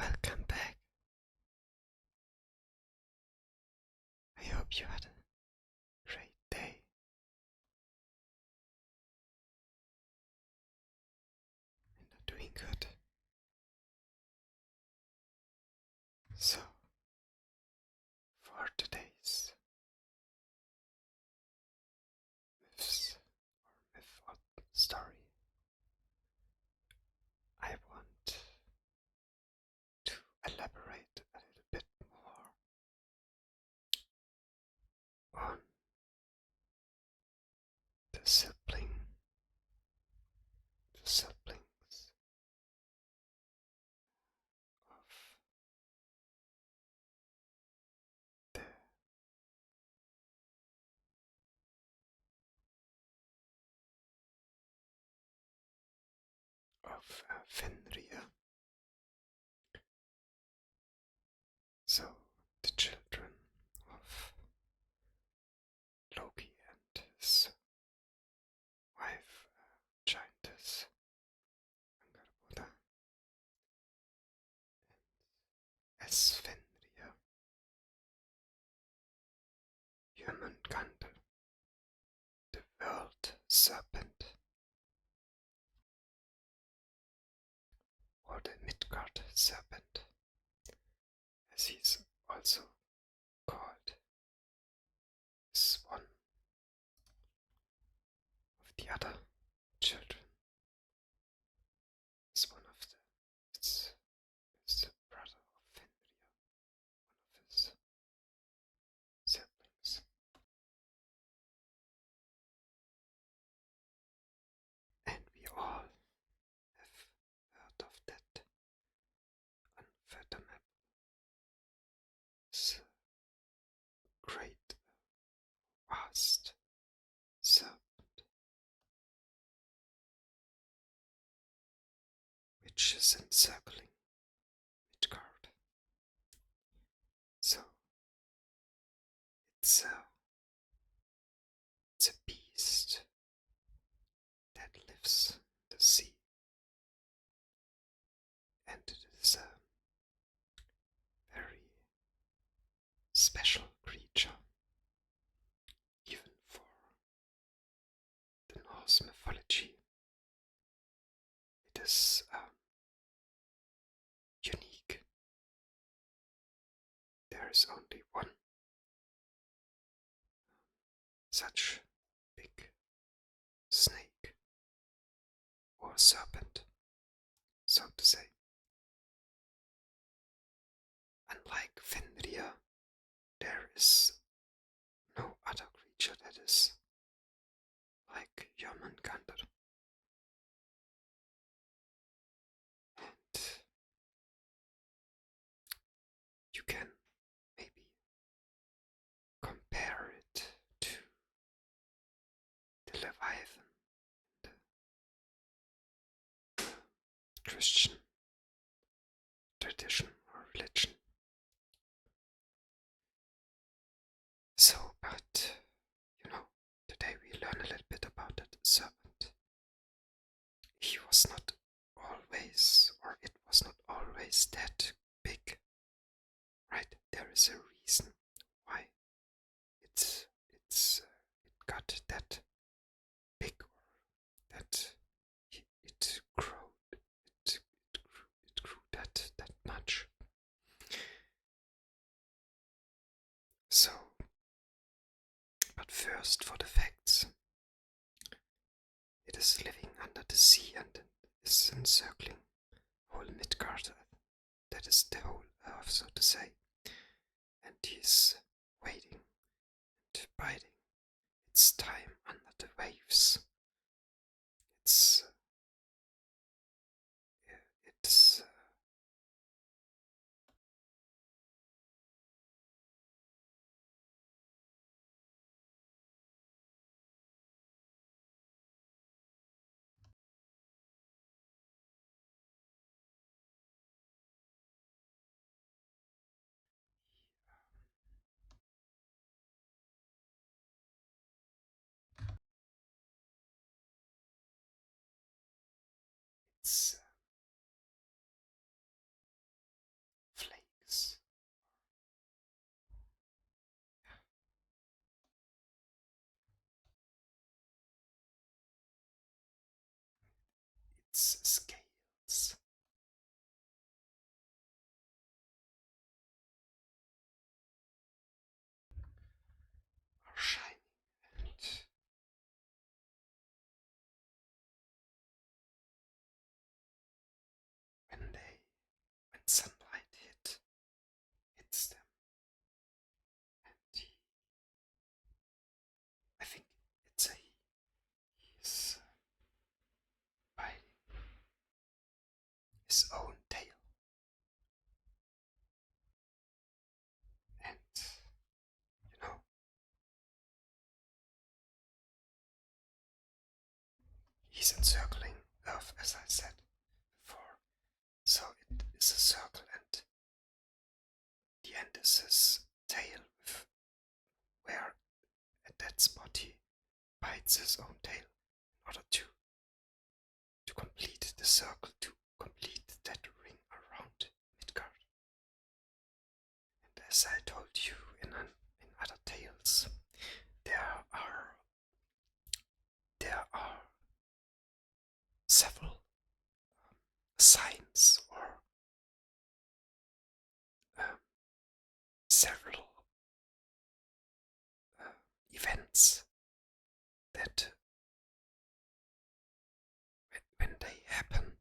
Welcome back. I hope you had a great day and are doing good. So, for today's myths or myth or story, I want to elaborate a little bit more on the siblings of the Fenrir. So the children of Loki and his wife, giantess Angarboda, and as Fenrir, Jörmungandr, the world serpent, or the Midgard serpent, as he's also called, is one of the other children. Is one of the it's the brother of Fenrir, one of his siblings. And we all have heard of that unfathomable, great, vast serpent, which is encircling Midgard. So it's a beast that lives in the sea, and it is a very special creature, even for the Norse mythology. It is unique. There is only one such big snake or serpent, so to say. Unlike Fenrir, there is no other creature that is like Jörmungandr. And you can maybe compare it to the Leviathan in the Christian tradition or religion. So, but today we learn a little bit about that serpent. He was not always, or it was not always that big, right? There is a reason why it got that big, or that it grew that much. So, but first for the facts. It is living under the sea and is encircling whole Midgard. That is the whole earth, so to say. And he's waiting and biding its time under the waves. It's it's its scales are shining, and when sunlight hits them, and I think it's a he's biting his own tail, and you know he's encircling Earth, as I said before. So it is a circle, and the end is his tail, where at that spot he bites his own tail in order to complete the circle, to complete that ring around Midgard. And as I told you in other tales, there are several signs or several events that when they happen,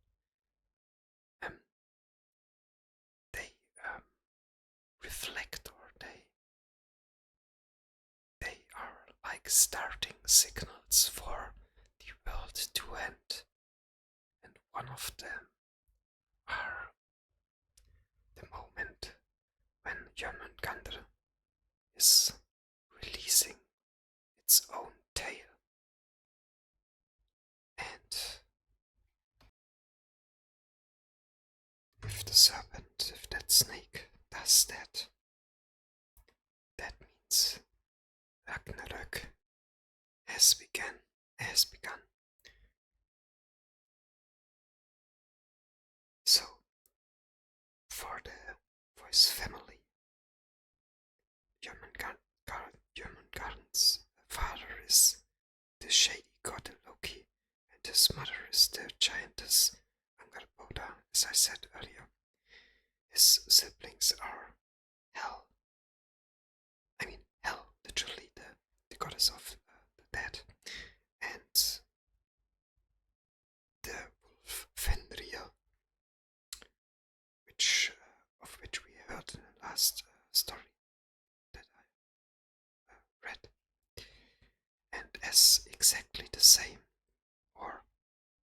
they reflect, or they are like starting signals for the world to end. And one of them are the moment when Jörmungandr is releasing its own tail. And if the serpent, if that snake does that, that means Ragnarök has begun. So for his family, Jörmungandr's father is the shady god Loki, and his mother is the giantess Angerboda, as I said earlier. His siblings are Hel. I mean, Hel, literally the goddess of the dead, and the wolf Fenrir, of which we heard in the last story that I read. And as exactly the same, or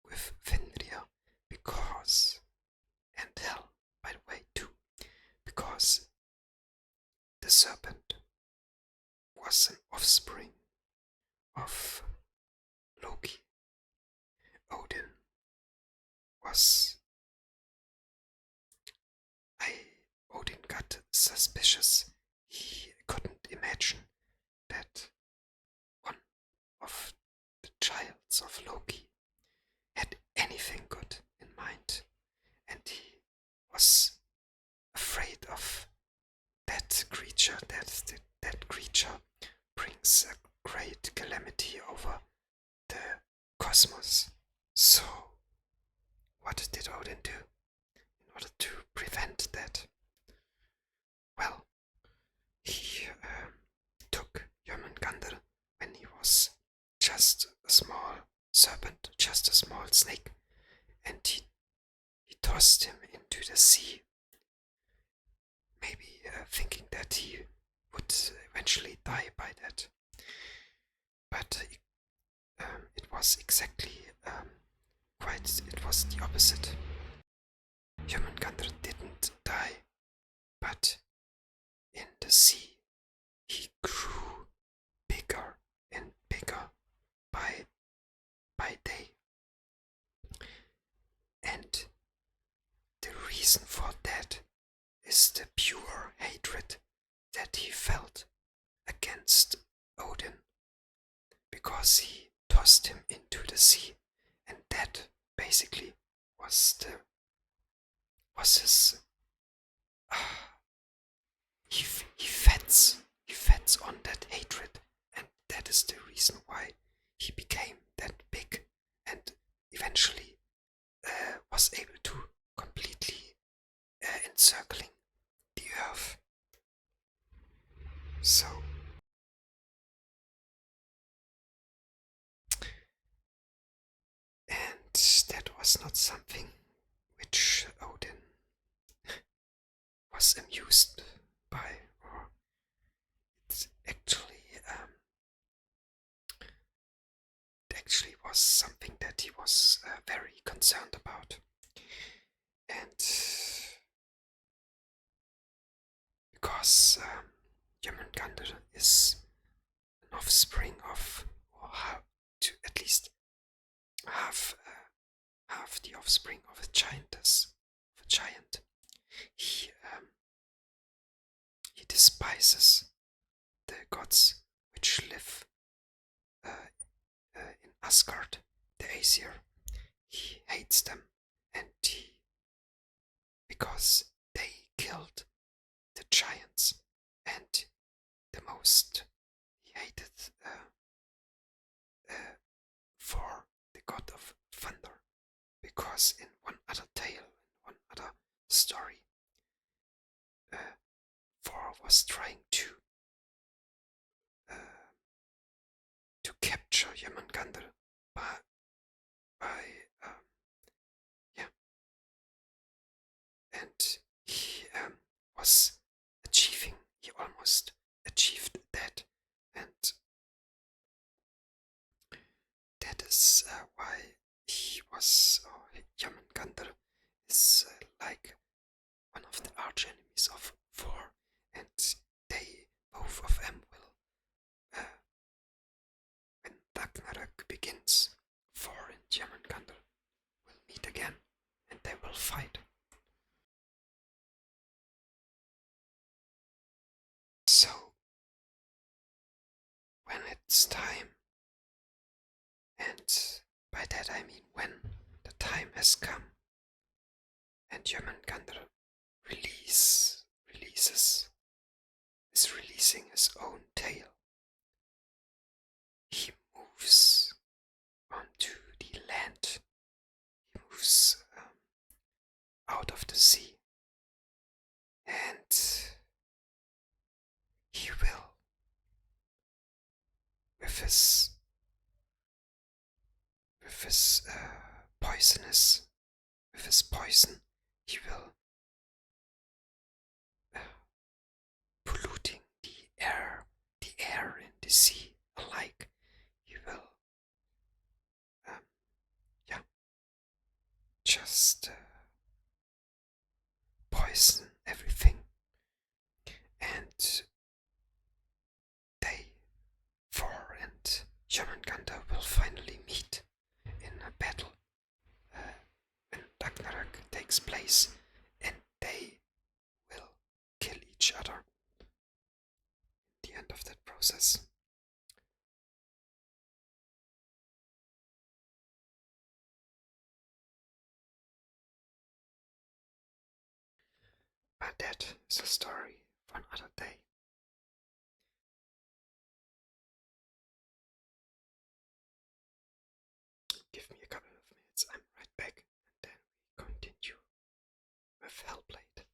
with Fenrir, because, and Hel, by the way, too, because the serpent was an offspring of Loki. Odin got suspicious. He couldn't imagine that one of the childs of Loki had anything good in mind, and he was afraid of that creature, that creature brings a great calamity over the cosmos. So, what did Odin do in order to prevent that? Well, he took Jörmungandr when he was just a small serpent, just a small snake, and he tossed him into the sea, maybe thinking that he would eventually die by that. But it was exactly it was the opposite. Jörmungandr didn't die, but in the sea he grew bigger and bigger by day. And the reason for that is the pure hatred that he felt against Odin, because he tossed him into the sea, and that basically was his he feds on that hatred, and that is the reason why he became that big and eventually was not something which Odin was amused by, or it actually was something that he was very concerned about. And because Jörmungandr is an offspring of, or how to at least have the offspring of a giantess, of a giant, he despises the gods which live in Asgard, the Aesir. He hates them, and because they killed the giants, and the most he hated for the god of thunder, because in one other tale, in one other story, Thor was trying uh, to capture Jörmungandr by yeah, and he was he almost achieved that, and that is why Jörmungandr is like one of the arch enemies of Thor, and they, both of them, will, when Ragnarök begins, Thor and Jörmungandr will meet again, and they will fight. So, when it's time, and by that I mean when the time has come, and Jörmungandr is releasing his own tail, he moves onto the land. He moves out of the sea, and he will, with his with his poison, he will polluting the air and the sea alike. He will, yeah, just poison everything, and Thor and Jörmungandr will finally meet in a battle when Ragnarök takes place, and they will kill each other at the end of that process. But that is a story for another day. Give me a couple of minutes, I'm right back, and then we continue with Hellblade.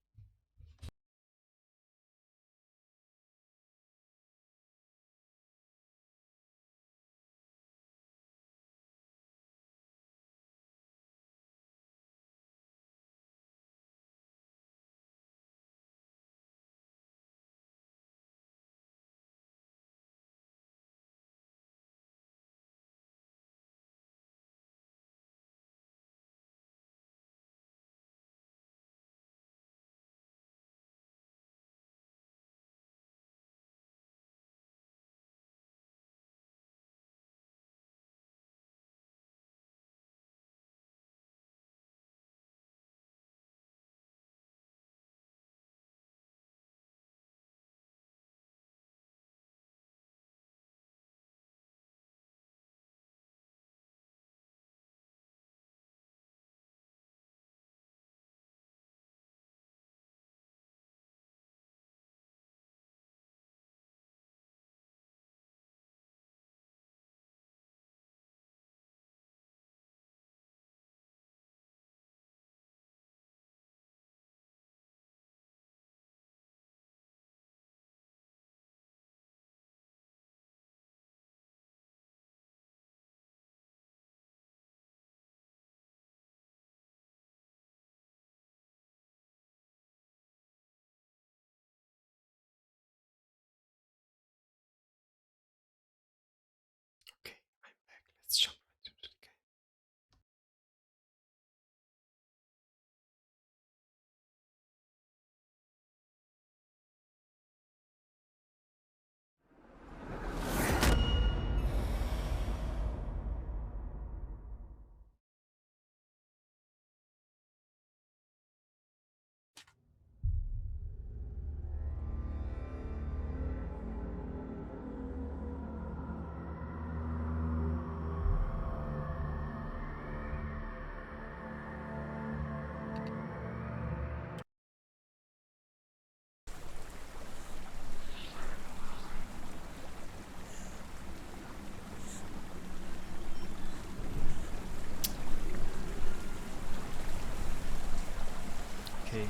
Okay,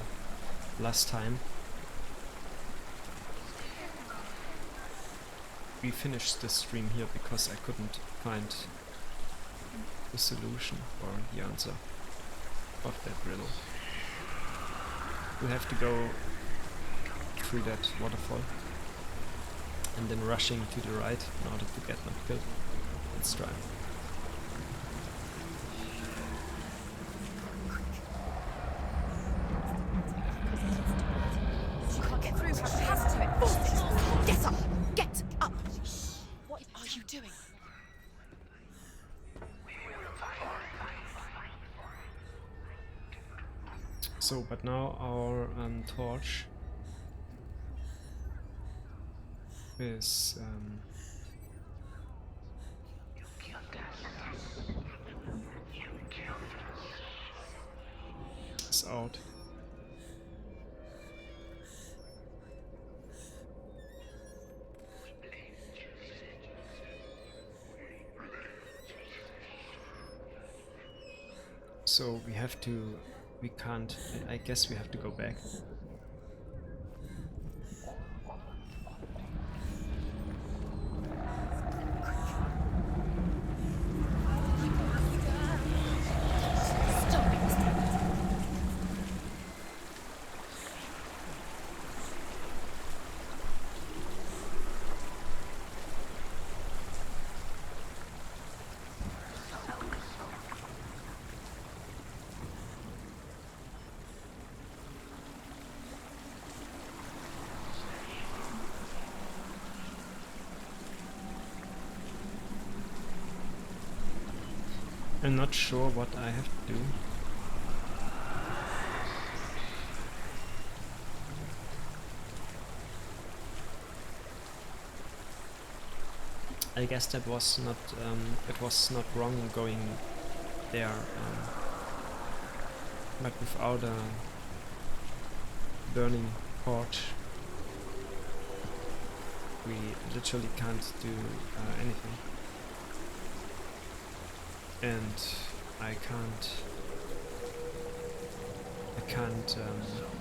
last time we finished the stream here because I couldn't find the solution or the answer of that riddle. We have to go through that waterfall and then rushing to the right in order to get not killed. Let's try. You can't get through. Have to it. Force it. Get up. Get up. What are you doing? So, but now our torch is out. So we have to, we can't, I guess we have to go back. I'm not sure what I have to do. I guess that was not it was not wrong going there, but without a burning torch we literally can't do anything. And I can't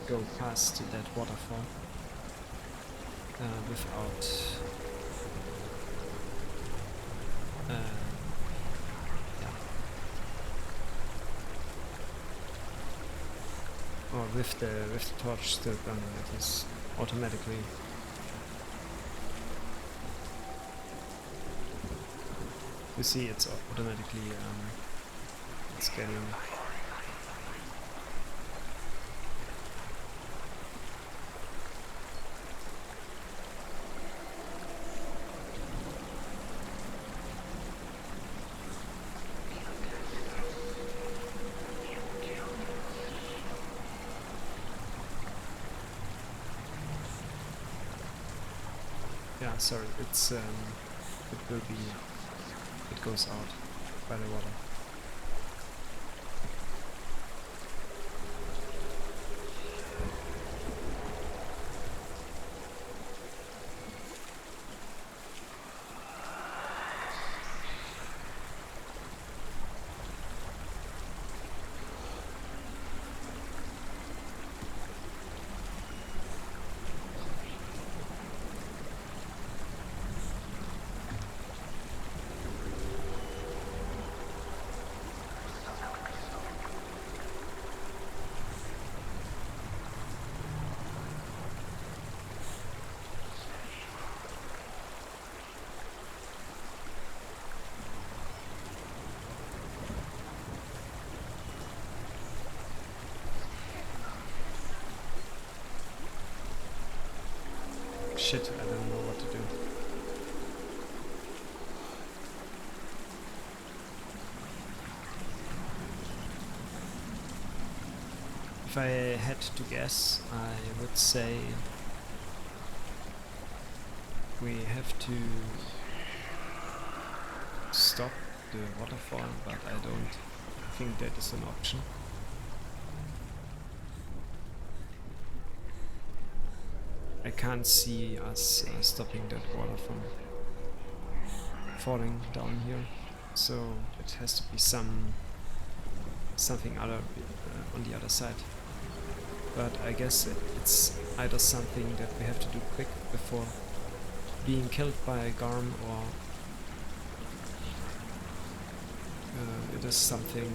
go past that waterfall without or with the torch still burning. It is automatically you see it's automatically it's getting yeah, sorry, it's it will be, it goes out by the water. Shit, I don't know what to do. If I had to guess, I would say we have to stop the waterfall, but I don't think that is an option. I can't see us stopping that water from falling down here, so it has to be something other on the other side. but I guess it's either something that we have to do quick before being killed by a Garm, or it is something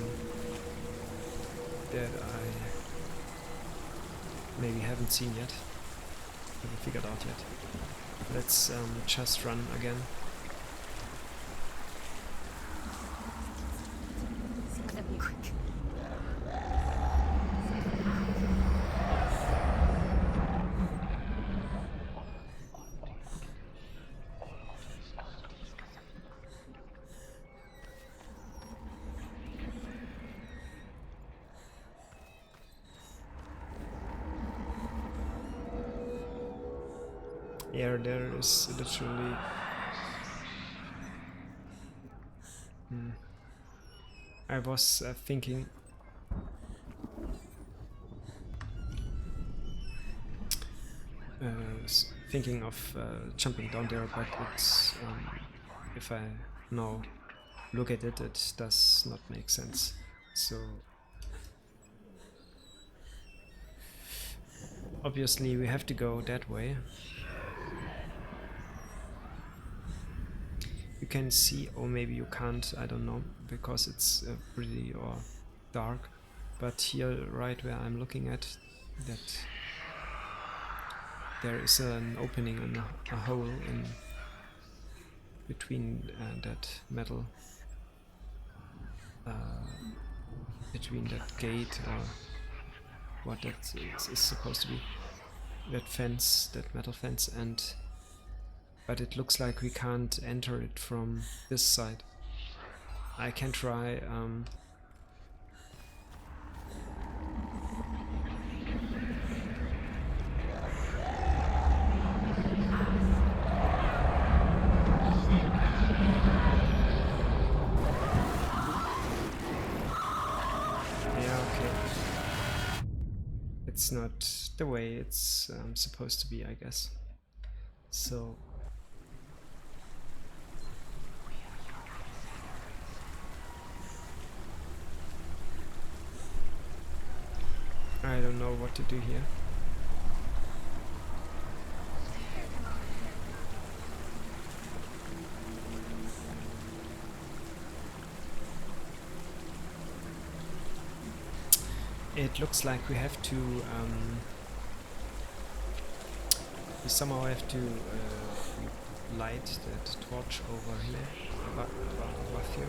that I maybe haven't seen yet, haven't figured out yet. Let's just run again. Quick. Yeah, there is literally... I was thinking... thinking of jumping down there, but it's... if I now look at it, it does not make sense. So... obviously we have to go that way. You can see, or maybe you can't, I don't know, because it's pretty or dark. But here, right where I'm looking at, that there is an opening and a hole in between that metal, between that gate or what that is supposed to be, that fence, that metal fence, and but it looks like we can't enter it from this side. I can try. It's not the way it's supposed to be, I guess. So I don't know what to do here. It looks like we have to we somehow have to light that torch over here, above here,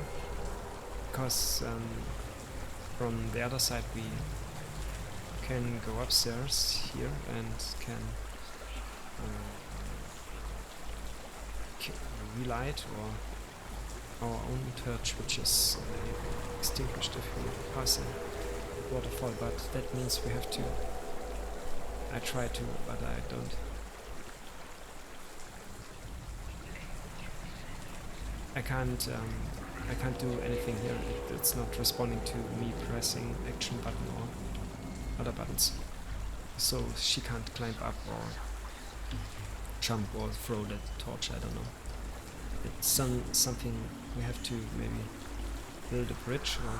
because from the other side we can go upstairs here and can relight or our own torch, which is extinguished if we pass a waterfall, but that means we have to... I try to, but I don't. I can't do anything here. It's not responding to me pressing action button or other buttons. So she can't climb up or jump or throw that torch, I don't know. It's something we have to maybe build a bridge or...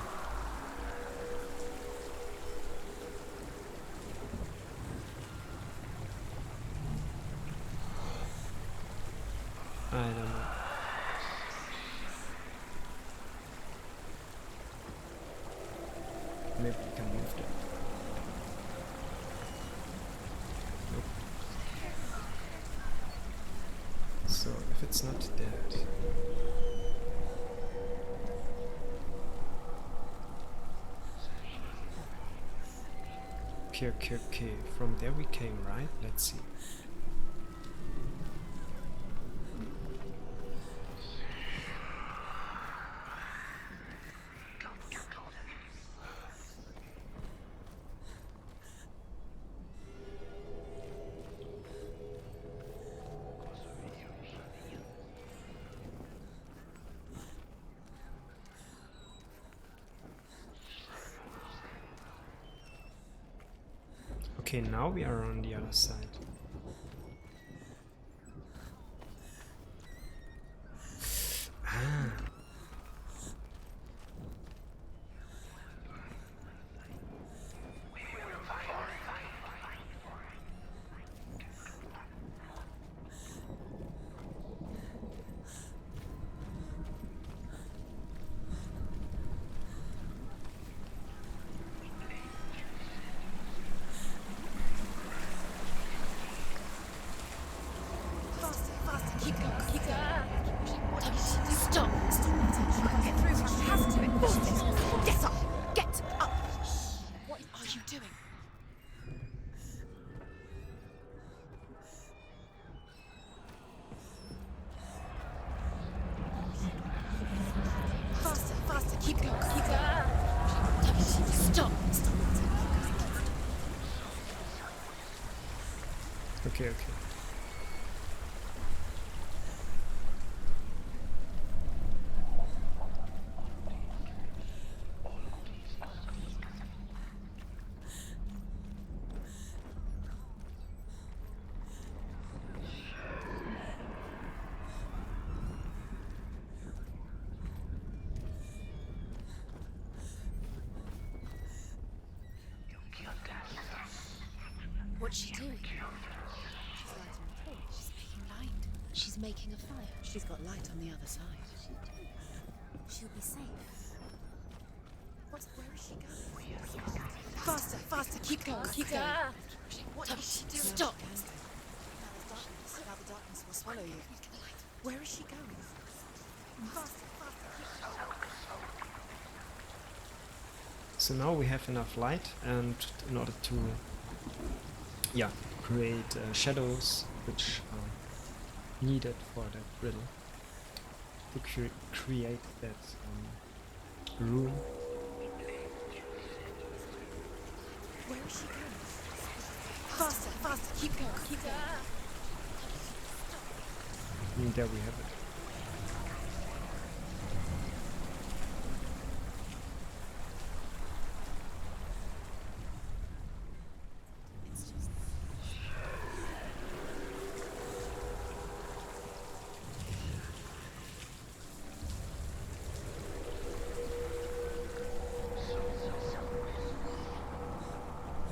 I don't know. Maybe we can move that. Nope. So if it's not dead... Okay. From there we came, right? Let's see. Okay, now we are on the other side. Ah. are you doing? Faster, faster, keep going, keep going. Stop! Stop. Okay, okay. What's she doing? She's lighting a torch. She's making light. She's making a fire. She's got light on the other side. She'll be safe. Where is she going? Faster, faster, keep going, keep going. What is she doing? Stop! Now the darkness will swallow you. Where is she going? Faster, faster. So now we have enough light, and in order to create shadows which are needed for that riddle, to create that room. Where is she going? Faster, faster, keep going, keep going. And there we have it.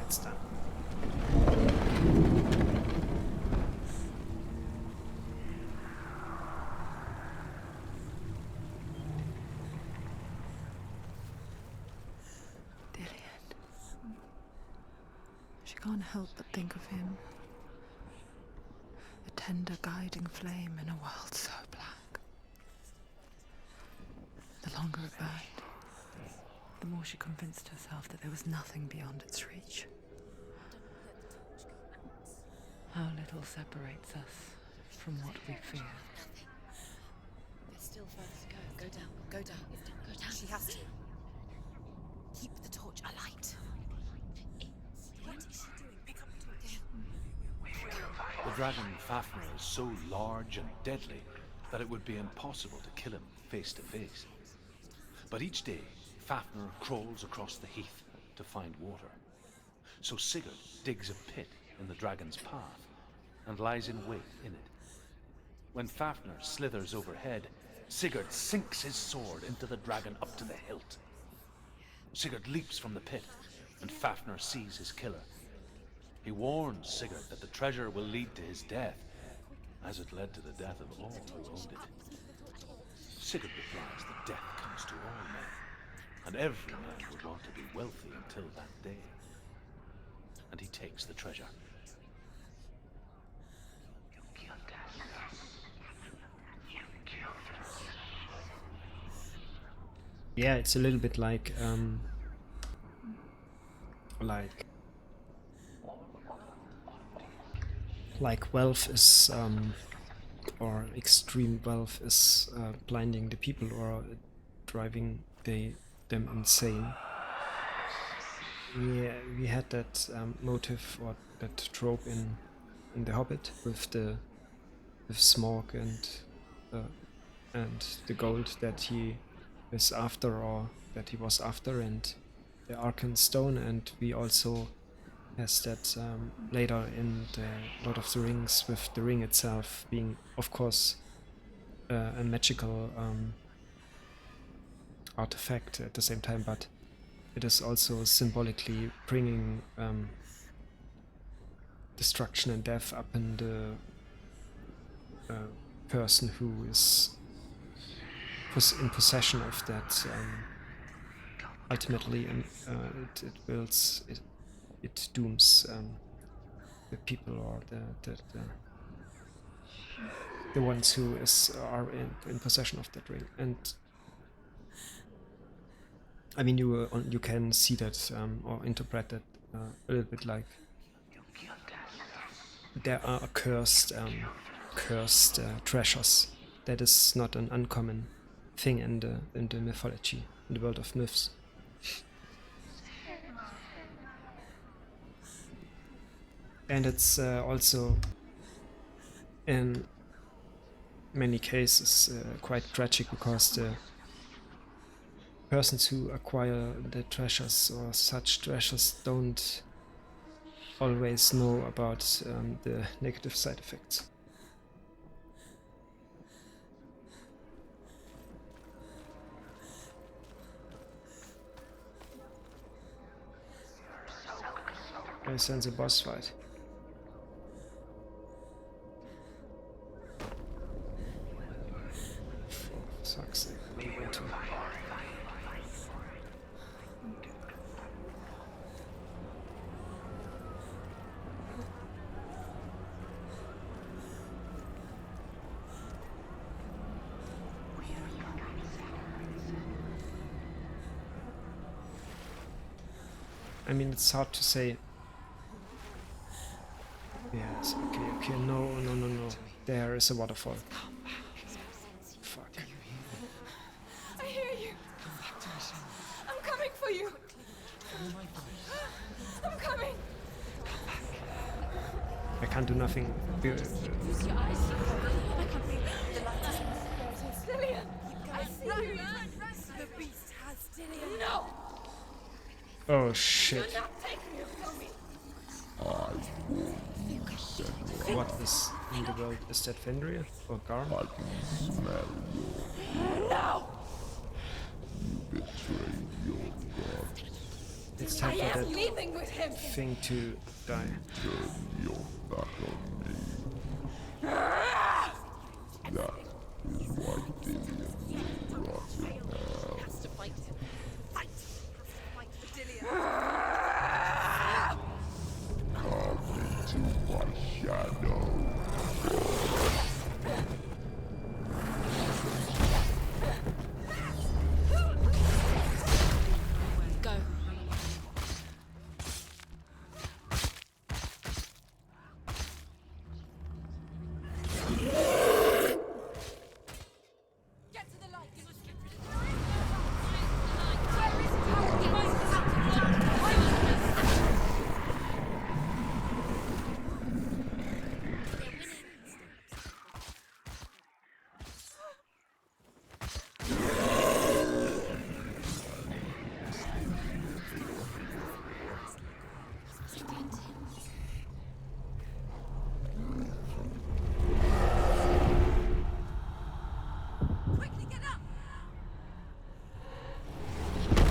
It's done. She can't help but think of him. A tender guiding flame in a world so black. The longer it burned, the more she convinced herself that there was nothing beyond its reach. How little separates us from what we fear. There's still further to go. Go down, go down, go down. She has to. Keep the torch alight. What is she doing? Pick up the torch. The dragon Fafnir is so large and deadly that it would be impossible to kill him face to face. But each day, Fafnir crawls across the heath to find water. So Sigurd digs a pit in the dragon's path and lies in wait in it. When Fafnir slithers overhead, Sigurd sinks his sword into the dragon up to the hilt. Sigurd leaps from the pit, and Fafnir sees his killer. He warns Sigurd that the treasure will lead to his death, as it led to the death of all who owned it. Sigurd replies that death comes to all men, and every man would want to be wealthy until that day. And he takes the treasure. Yeah, it's a little bit like wealth is or extreme wealth is blinding the people or driving them insane. Yeah, we had that motive or that trope in The Hobbit with Smaug and the gold that he is after, or that he was after, and the Arkenstone, and we also has that later in the Lord of the Rings, with the ring itself being, of course, a magical artifact at the same time, but it is also symbolically bringing destruction and death up in the person who is in possession of that. Ultimately, it dooms the people, or the ones who are in possession of that ring. And I mean, you can see that or interpret that a little bit like there are cursed treasures. That is not an uncommon thing in the mythology, in the world of myths. And it's also in many cases quite tragic, because the persons who acquire the treasures or such treasures don't always know about the negative side effects. I sense a boss fight. For fuck's sake, what do you want to? I mean, it's hard to say. Yes, okay, no. There is a waterfall. Fuck. I hear you. I'm coming for you. I'm coming. I can't do nothing. Use your eyes. I can feel the light is Dillian, I see you. The beast has Dillian. No. Oh shit. You're not taking it from me. What is in the world? Is that Fenrir or Gar? No. It's I time for am that leaving with him. thing to die. Has to fight him. Fight. Fight for Dillian. Go. Get to the light. You must get rid of the light. Where is it? You must quickly get up.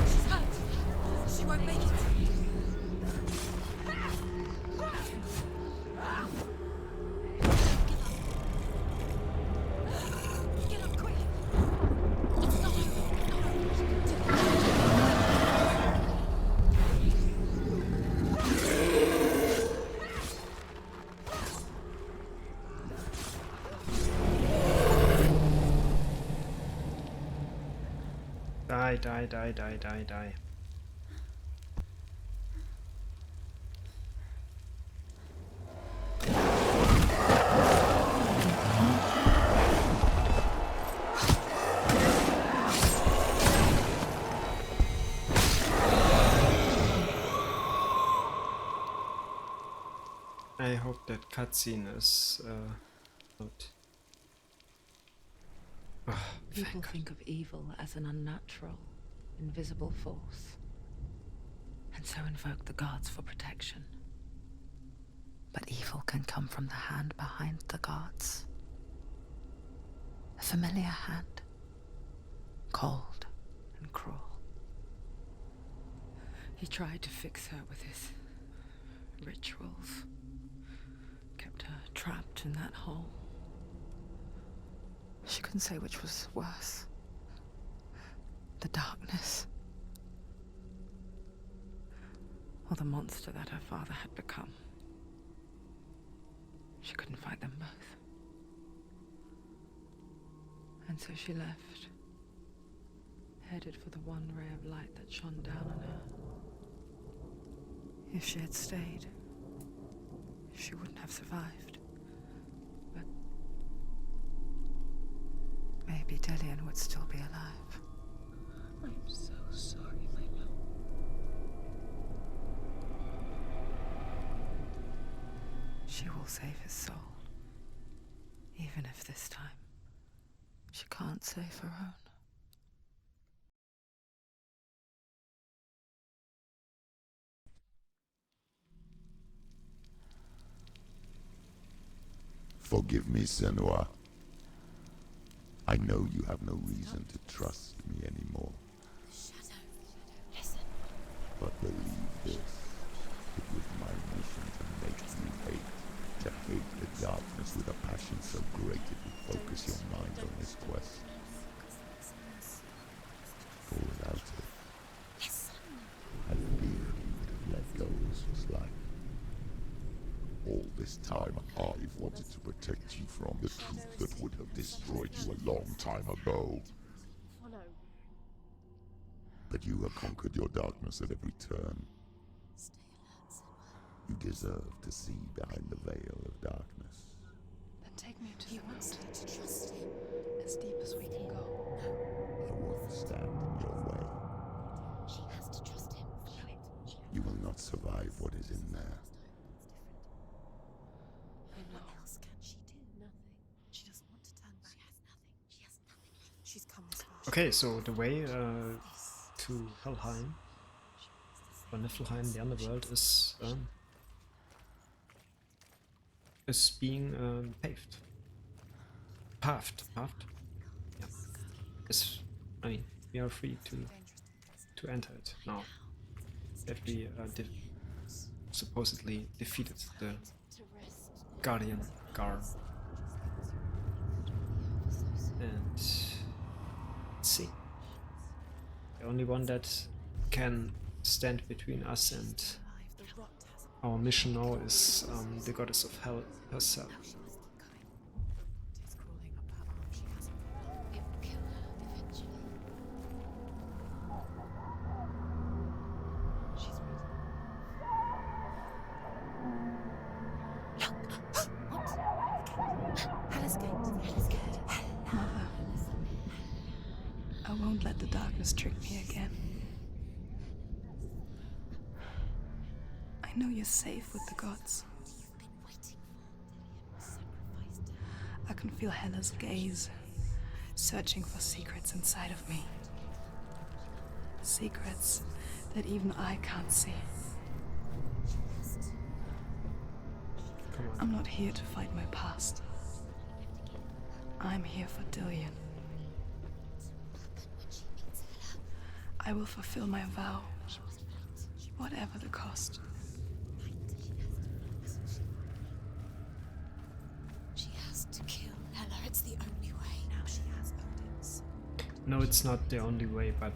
She's hurt. She won't make it. Get up quick. It's not Die. I hope that cutscene is out. Oh, People think of evil as an unnatural, invisible force, and so invoke the gods for protection. But evil can come from the hand behind the gods. A familiar hand, cold and cruel. He tried to fix her with his rituals, kept her trapped in that hole. She couldn't say which was worse. The darkness, or the monster that her father had become. She couldn't fight them both. And so she left, headed for the one ray of light that shone down on her. If she had stayed, she wouldn't have survived. But maybe Delian would still be alive. I'm so sorry, my love. She will save his soul. Even if this time she can't save her own. Forgive me, Senua. I know you have no reason to trust me anymore. Shadow. Listen. But believe this, it was my mission to make you hate. To hate the darkness with a passion so great it would focus your mind on this quest. For without it, I fear you would have let go of this life. All this time, I've wanted to protect you from the truth that would have destroyed you a long time ago. Follow. But you have conquered your darkness at every turn. Stay alert, Senua. You deserve to see behind the veil of darkness. Then take me to He the wants mountain, her to trust him. as deep as we can go. I won't stand in your way. She has to trust him. Follow it. You will not survive what is in there. What else can she do? Nothing. She doesn't want to turn back. She has nothing. She's come this far. Okay, so the way to Helheim, or Niflheim, the underworld, is being paved. Paved. Yeah. I mean, we are free to enter it now. That we supposedly defeated the Guardian Gar. And let's see. The only one that can stand between us and our mission now is the goddess of hell herself. It will kill her eventually. She's Hellas Gate. Mother, I won't let the darkness trick me again. I know you're safe with the gods. You've been waiting for. Sacrificed her. I can feel Hela's gaze, searching for secrets inside of me. Secrets that even I can't see. Come on. I'm not here to fight my past. I'm here for Delian. I will fulfill my vow, whatever the cost. She has to kill Hela. It's the only way. Now she has Odin's. No, it's not the only way, but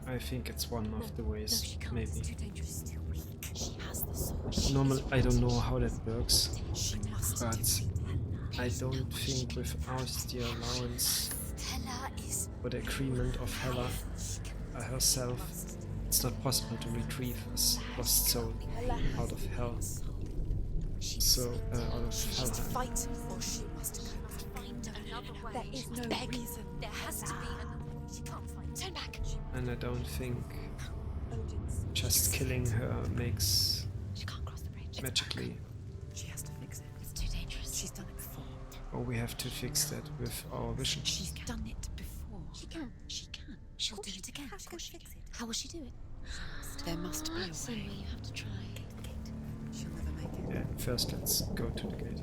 I think it's one of the ways, She can't. maybe. It's too dangerous. It's too weak. She has the sword. Normal, I don't know how that works, She must but defeat Hela. I don't think without the allowance Hela is or the agreement of Hela herself, it's not possible to retrieve his lost soul out of hell. So, out of She has to Helheim. fight, or she must go. Find another way. There is no reason. There has to be another way. She can't fight. Turn back. And I don't think Odin's. just killing her makes She can't cross the bridge. magically. She has to fix it. It's too dangerous. She's done it before. Or we have to fix that with our vision. She's done it before. She can. She'll do it again. How will she fix it? How will she do it? There must be a way. Senua, you have to try. She'll never make it. Yeah, first let's go to the gate.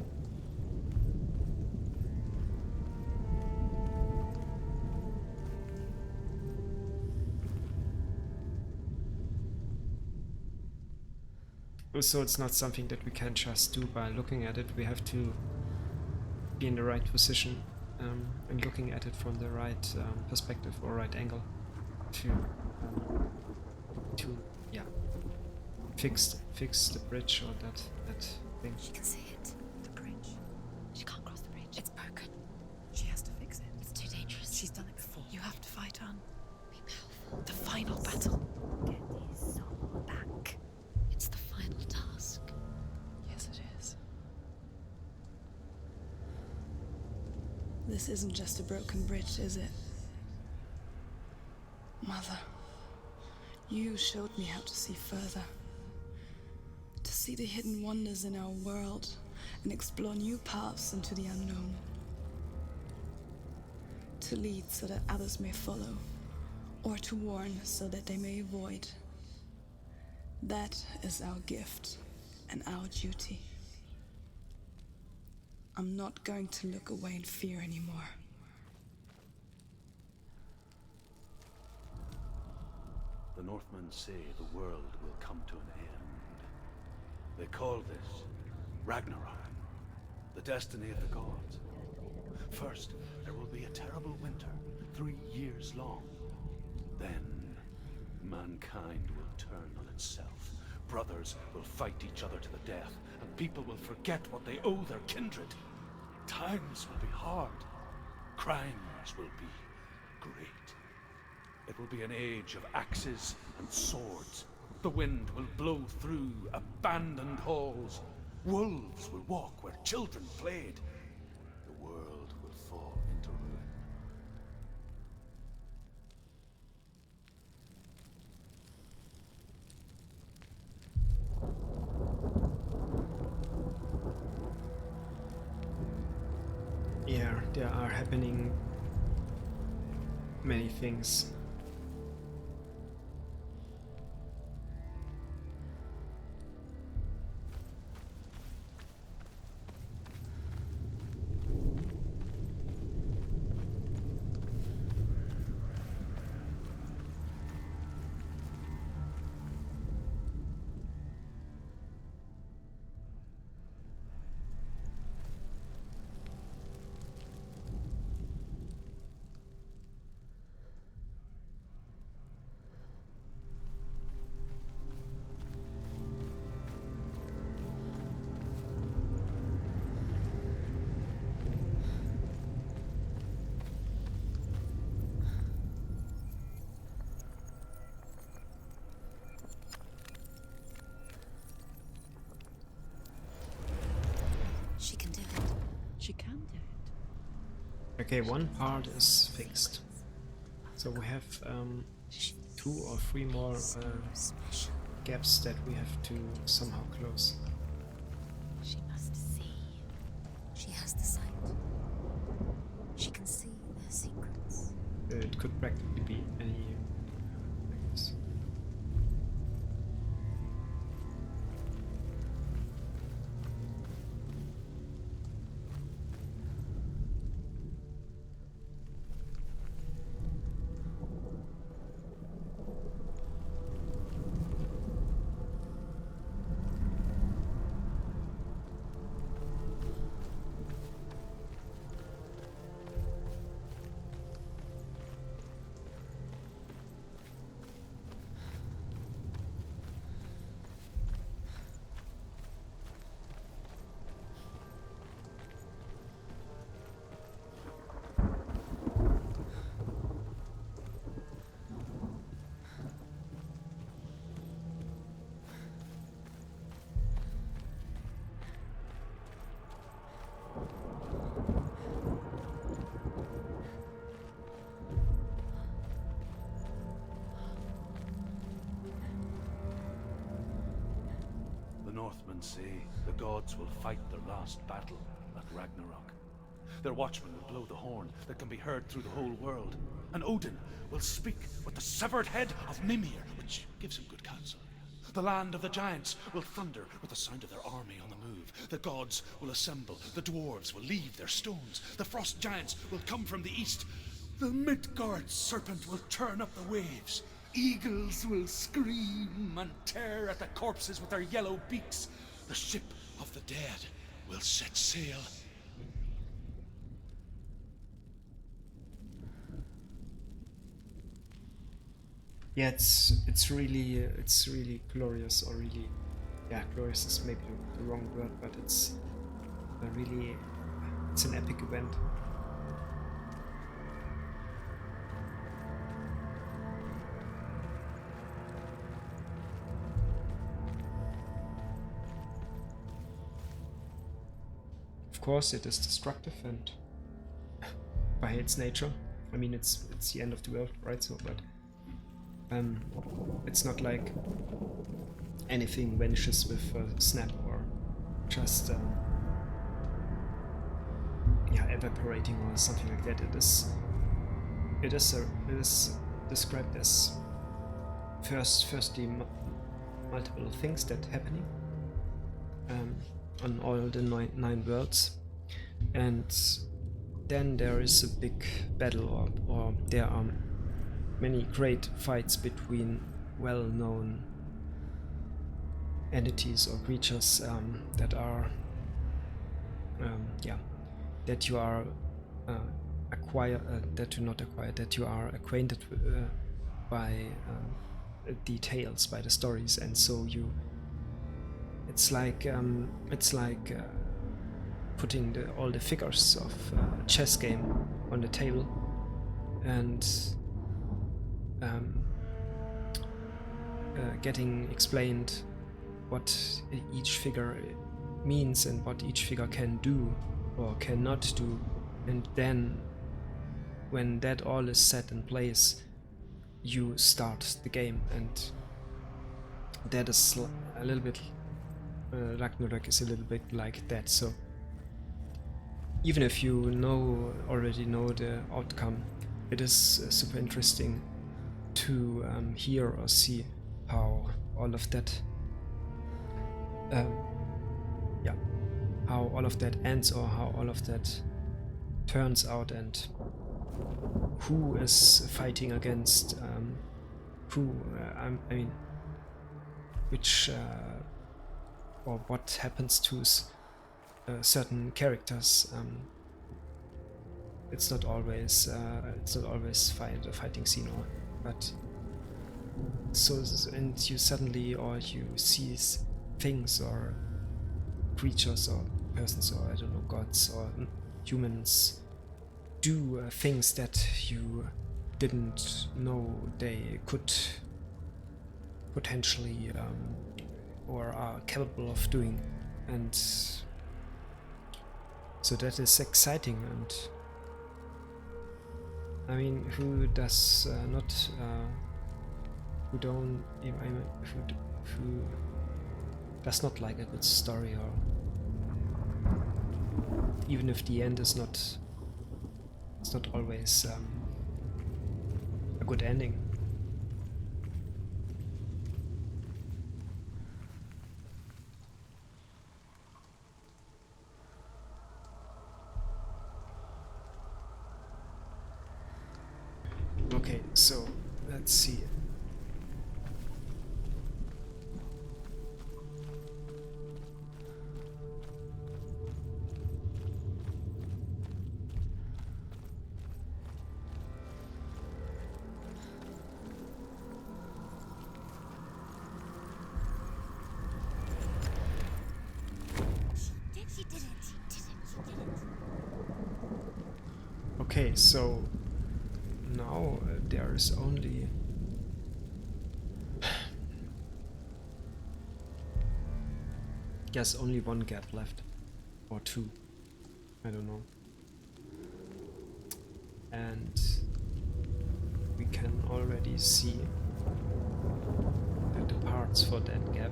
So it's not something that we can just do by looking at it. We have to be in the right position and looking at it from the right perspective or right angle to yeah, fix the bridge or that thing. She can see it. The bridge. She can't cross the bridge. It's broken. She has to fix it. It's too dangerous. She's done it before. You have to fight on. Be powerful. The final battle. Get his soul back. This isn't just a broken bridge, is it? Mother, you showed me how to see further. To see the hidden wonders in our world and explore new paths into the unknown. To lead so that others may follow, or to warn so that they may avoid. That is our gift and our duty. I'm not going to look away in fear anymore. The Northmen say the world will come to an end. They call this Ragnarok, the destiny of the gods. First, there will be a terrible winter, 3 years long. Then, mankind will turn on itself. Brothers will fight each other to the death, and people will forget what they owe their kindred. Times will be hard. Crimes will be great. It will be an age of axes and swords. The wind will blow through abandoned halls. Wolves will walk where children played. The world will fall into ruin. Yeah, there are happening many things. She can do it. She can do it. Okay, one part is fixed. So we have 2 or 3 more gaps that we have to somehow close. She must see. She has the sight. She can see their secrets. It could practically be any like this. Northmen say the gods will fight their last battle at Ragnarok. Their watchmen will blow the horn that can be heard through the whole world, and Odin will speak with the severed head of Mimir, which gives him good counsel. The land of the giants will thunder with the sound of their army on the move. The gods will assemble, the dwarves will leave their stones, the frost giants will come from the east, the Midgard serpent will turn up the waves. Eagles will scream and tear at the corpses with their yellow beaks. The ship of the dead will set sail. Yeah, it's really glorious, or really, yeah, glorious is maybe the wrong word, but it's an epic event. Of course, it is destructive, and by its nature. I mean, it's the end of the world, right? So, but it's not like anything vanishes with a snap or just yeah, evaporating or something like that. It is described as firstly multiple things that happening on all the nine worlds, and then there is a big battle, or there are many great fights between well-known entities or creatures that are yeah, that you are that you are acquainted by details, by the stories, and so it's like putting all the figures of a chess game on the table and getting explained what each figure means and what each figure can do or cannot do, and then when that all is set in place, you start the game, and that is a little bit Ragnarok is a little bit like that. So even if you already know the outcome, it is super interesting to hear or see how all of that how all of that ends, or how all of that turns out, and who is fighting against who. I mean, which or what happens to certain characters. It's not always a fighting scene, but so, and you suddenly, or you see things or creatures or persons, or I don't know, gods or humans do things that you didn't know they could potentially or are capable of doing, and so that is exciting. And I mean, who does not who don't who does not like a good story, or even if the end is not, it's not always a good ending. Okay, so let's see. She did it. Okay, so now there is only yes, only one gap left, or two, I don't know, and we can already see that the parts for that gap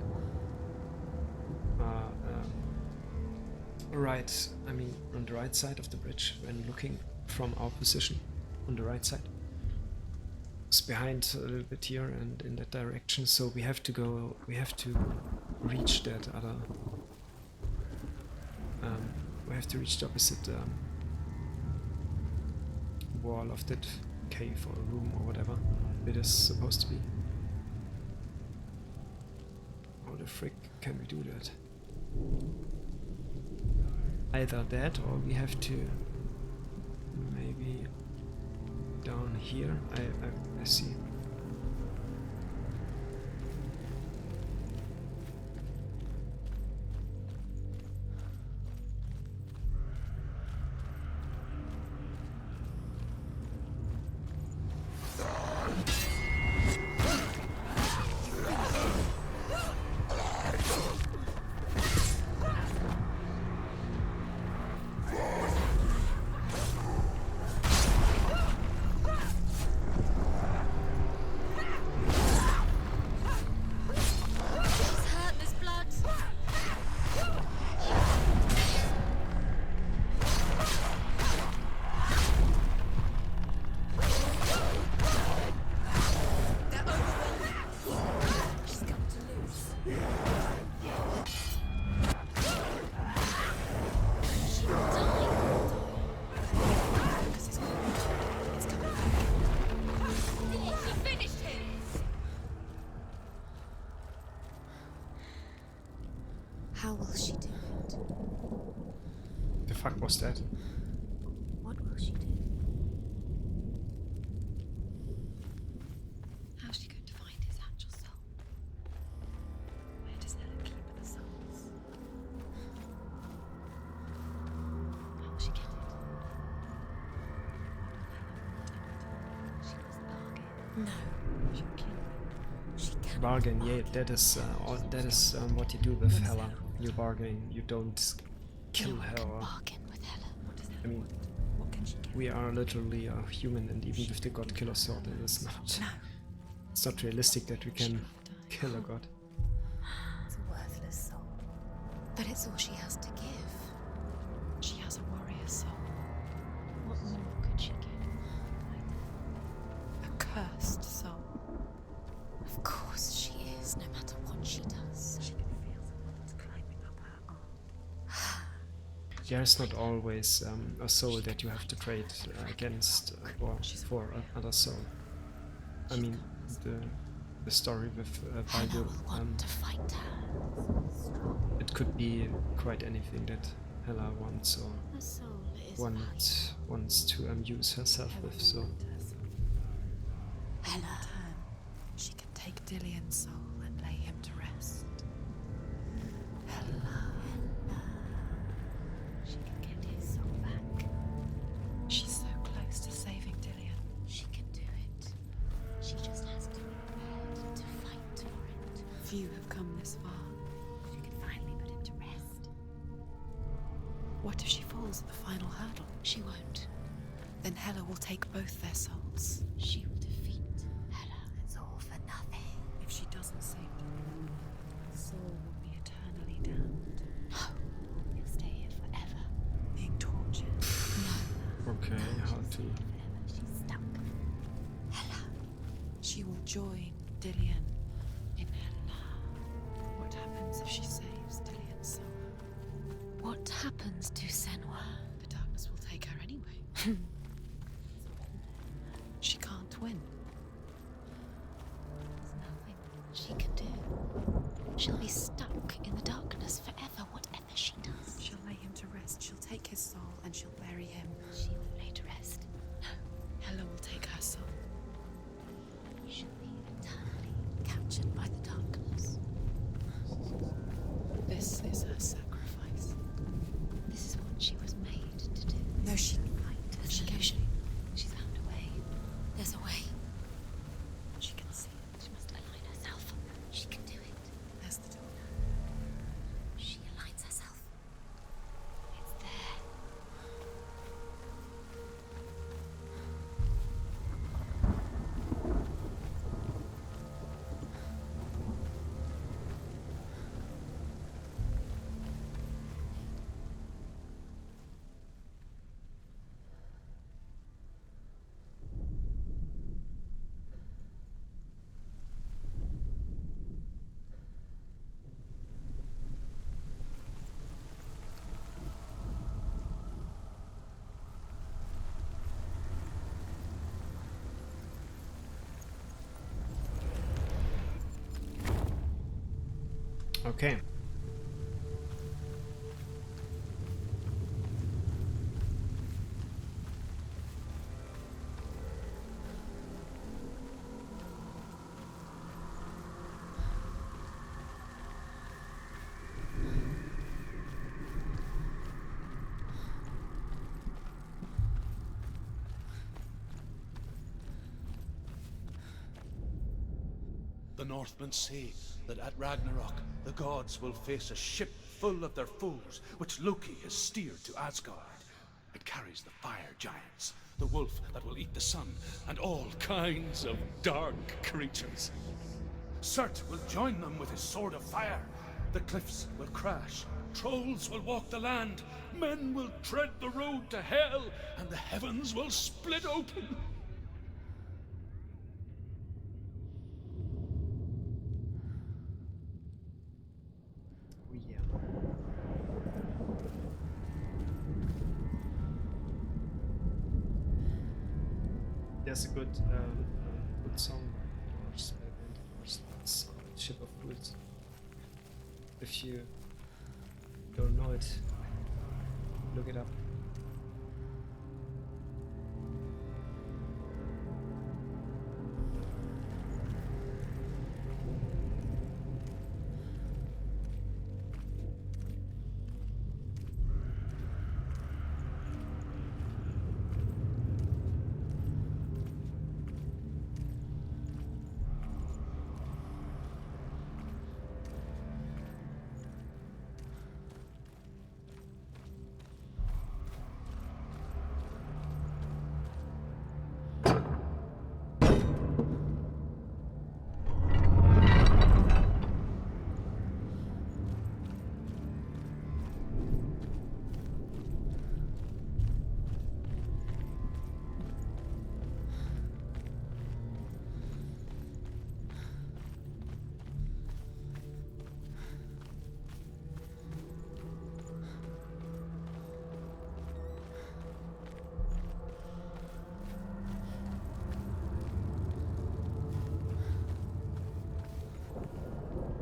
are right, I mean on the right side of the bridge, when looking from our position on the right side. It's behind a little bit here and in that direction, so we have to reach that other we have to reach the opposite wall of that cave or room or whatever it is supposed to be. How the frick can we do that? Either that, or we have to maybe down here. I see. She will die. Because it's coming back. She finished him. How will she do it? The fuck was that? What will she do? How's she going to find his actual soul? Where does Helen keep the souls? How will she get it? What will Helen want in return? She must bargain. No. She'll kill him. She cannot Bargain, yeah, that is what you do with Hela. You bargain, you don't kill No one her. can Or, bargain with Helen. What does I Helen mean, want? What can she give? we are literally a human, and even with the god killer sword, it's not realistic that we can kill a god. It's a worthless soul. But it's all she has to give. She has a warrior soul. What more could she give? A cursed soul. Of course she is, no matter what she does. She can feel the words climbing up her arm. There's not always a soul that you have to trade against or for another soul. I mean, the story with Hela Baldur, will want to fight her. it could be quite anything that Hela wants or Her soul is wants to amuse herself with. So Hela. She can take Dillion's soul and lay him to rest. Hela. She can get his soul back. She's so close to saving Dillion. She can do it. She just has to be prepared to fight for it. Few have come this far. She can finally put him to rest. What if she falls at the final hurdle? She won't. Then Hela will take both their souls. She will defeat Hela. It's all for nothing. If she doesn't save Dillion, her soul will be eternally damned, No. He'll stay here forever. being tortured. No. okay, how to? Forever. She's stuck. Hela. She will join Dillion in Hela. What happens if she saves Dillion's soul? What happens to Senua? The darkness will take her anyway. She can't win. There's nothing she can do. She'll be stuck in the darkness forever, whatever she does. She'll lay him to rest. She'll take his soul and she'll bury him. She won't lay to rest. No. Hela will take her soul. She'll be eternally captured by the darkness. This is her sacrifice. This is what she was made to do. No, she Fight eternally. She's found a way. There's a way. She can see it. She must align herself. She can do it. There's the door. She aligns herself. It's there. Okay. The Northmen say that at Ragnarok, the gods will face a ship full of their foes, which Loki has steered to Asgard. It carries the fire giants, the wolf that will eat the sun, and all kinds of dark creatures. Surt will join them with his sword of fire. The cliffs will crash, trolls will walk the land, men will tread the road to hell, and the heavens will split open. there's a good good song by Doors, by the band Doors. It's called Ship of Fools. If you don't know it, look it up.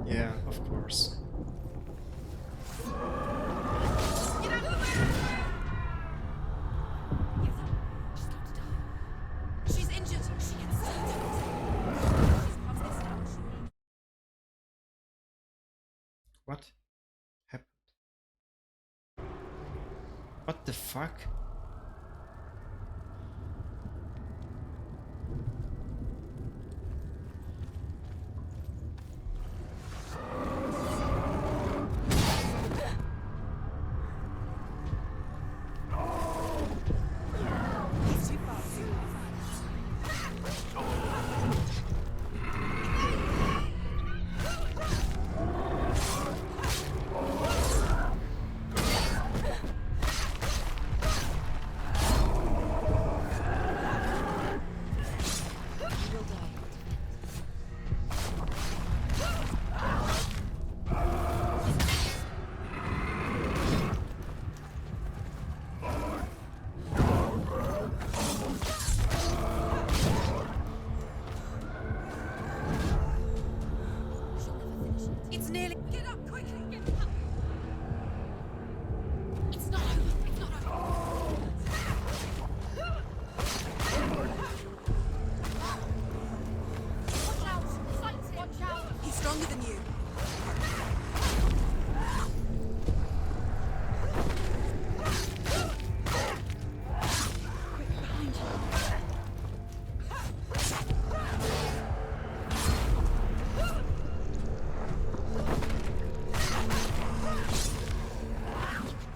Yeah, of course. She's injured. She can still do it. She's past this now. What happened? What the fuck? He's too fast. He'll die. It's nearly. Get up quickly! Get up! It's not over. It's not over. Watch out! Fight him! Watch out! He's stronger than you. Quick, behind you.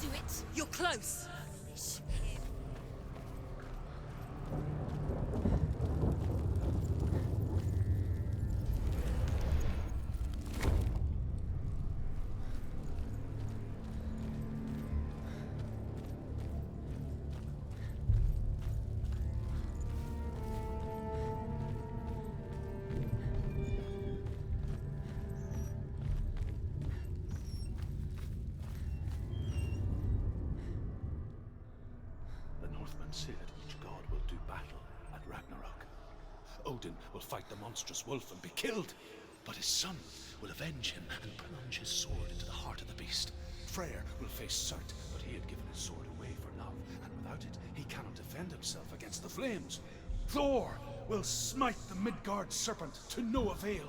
Do it. You're close. Finish him. The Northmen say that each god will do battle at Ragnarok. Odin will fight the monstrous wolf and be killed, but his son will avenge him and plunge his sword into the heart of the beast. Freyr will face Surt, but he had given his sword away for love, and without it, he cannot defend himself against the flames. Thor will smite the Midgard serpent to no avail.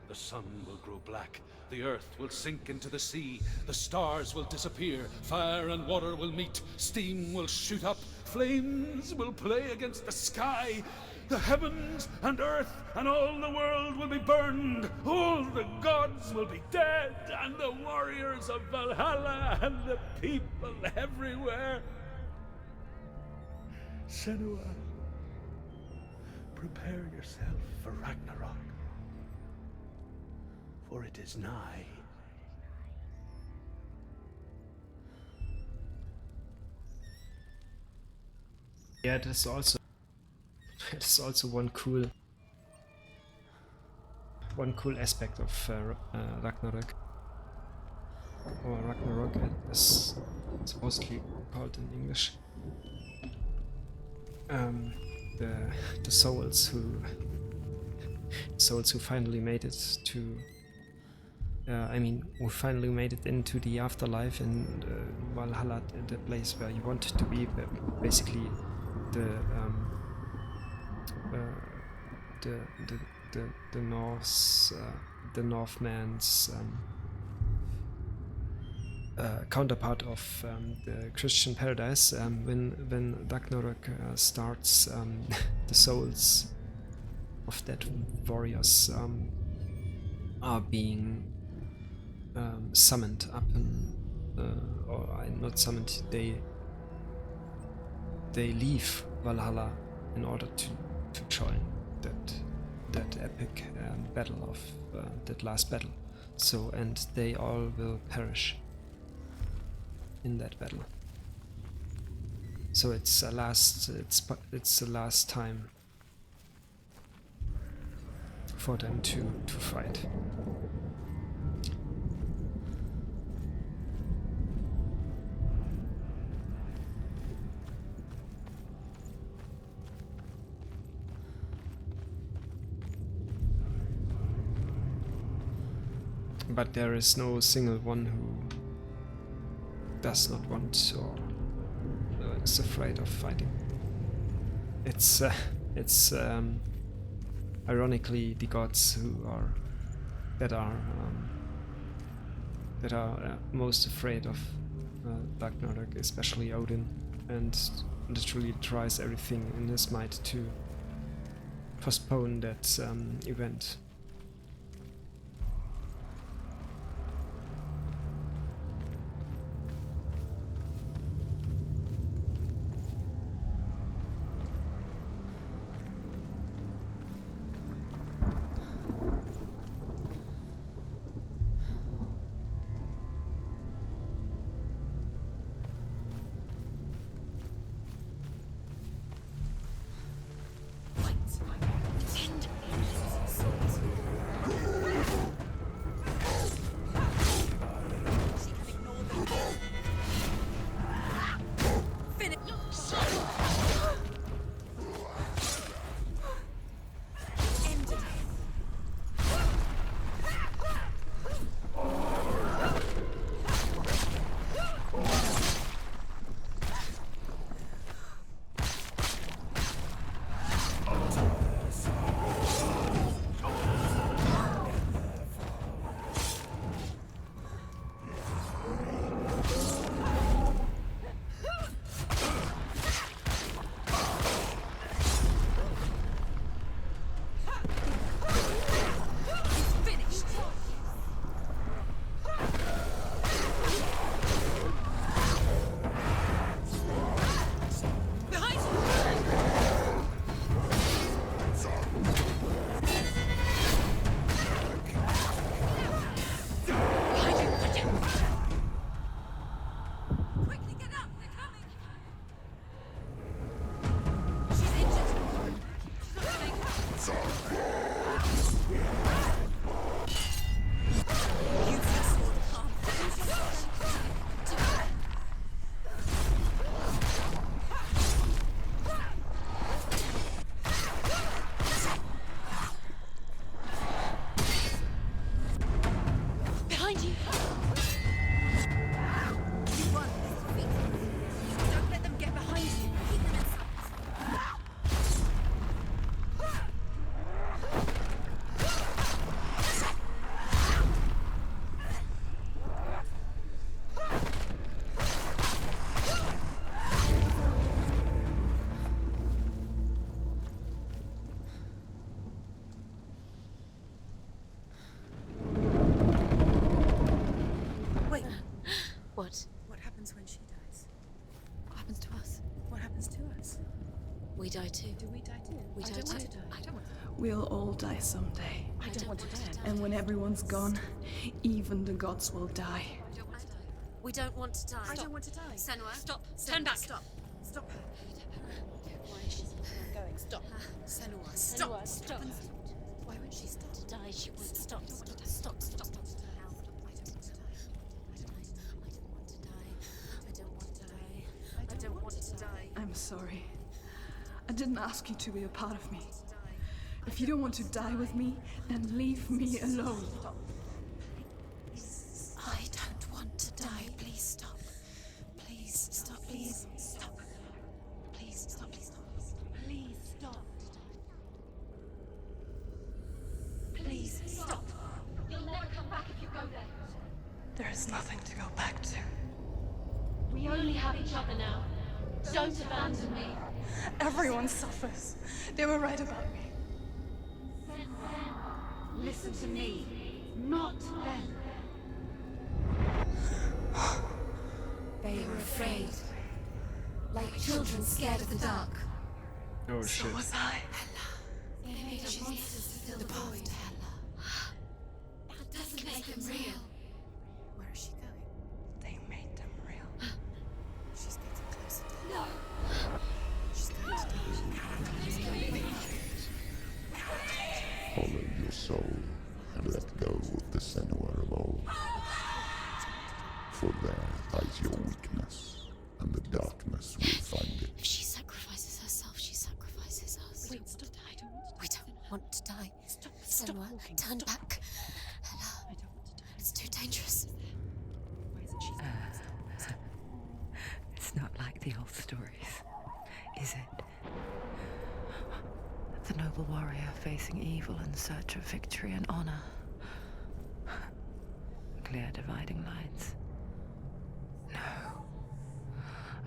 The sun will grow black, the earth will sink into the sea, the stars will disappear, fire and water will meet, steam will shoot up, flames will play against the sky, the heavens and earth and all the world will be burned, all the gods will be dead, and the warriors of Valhalla and the people everywhere. Senua, prepare yourself for Ragnarok, for it is nigh. Yeah, that's also one cool aspect of Ragnarok, or Ragnarok as supposedly called in English. the souls who finally made it to. We finally made it into the afterlife in Valhalla, the place where you wanted to be. Basically, the Norse, the Northman's counterpart of the Christian paradise. When Ragnarok starts, the souls of dead warriors are being summoned up, or not summoned. They leave Valhalla in order to join that epic battle of that last battle. So, and they all will perish in that battle. So it's the last time for them to fight. But there is no single one who does not want or is afraid of fighting. It's ironically the gods that are most afraid of Ragnarok, especially Odin, and literally tries everything in his might to postpone that event. What happens when she dies? What happens to us? What happens to us? We die too. Do we die too? We I die don't want too. to die. I don't want to die. We'll all die someday. I don't want to die. And when everyone's gone, even the gods will die. We don't want to die. I don't want to die. Senua, stop. Senua, Turn back. Stop. Stop her. Why is she going? Stop. Senua, stop. Senua, stop. Why won't she stop? To die, she won't stop. Stop. I don't want to die. I don't want to die. I don't want to die. I'm sorry. I didn't ask you to be a part of me. If you don't want to die with me, then leave me alone. I don't want to die. Please stop. Please stop. Please stop. Please stop. Please stop. Please stop. Please stop. You'll never come back if you go there. There is nothing to go back to. We only have each other now. Don't abandon me. Everyone suffers. They were right about me. Listen to me, not them. They were afraid. Like children scared of the dark. Oh So shit. was I. They made up monsters to fill the void. That doesn't make them real. Where is she going? They made them real. She's getting closer. No! She's going to die. Follow your soul and let go of the Senua of old. For there lies your weakness, and the darkness will find it. If she sacrifices herself, she sacrifices us. Wait, stop. We don't want to die. Stop. Senua, turn back. Ella, it's too dangerous. It's not like the old stories, is it? The noble warrior facing evil in search of victory and honor. Clear dividing lines. No.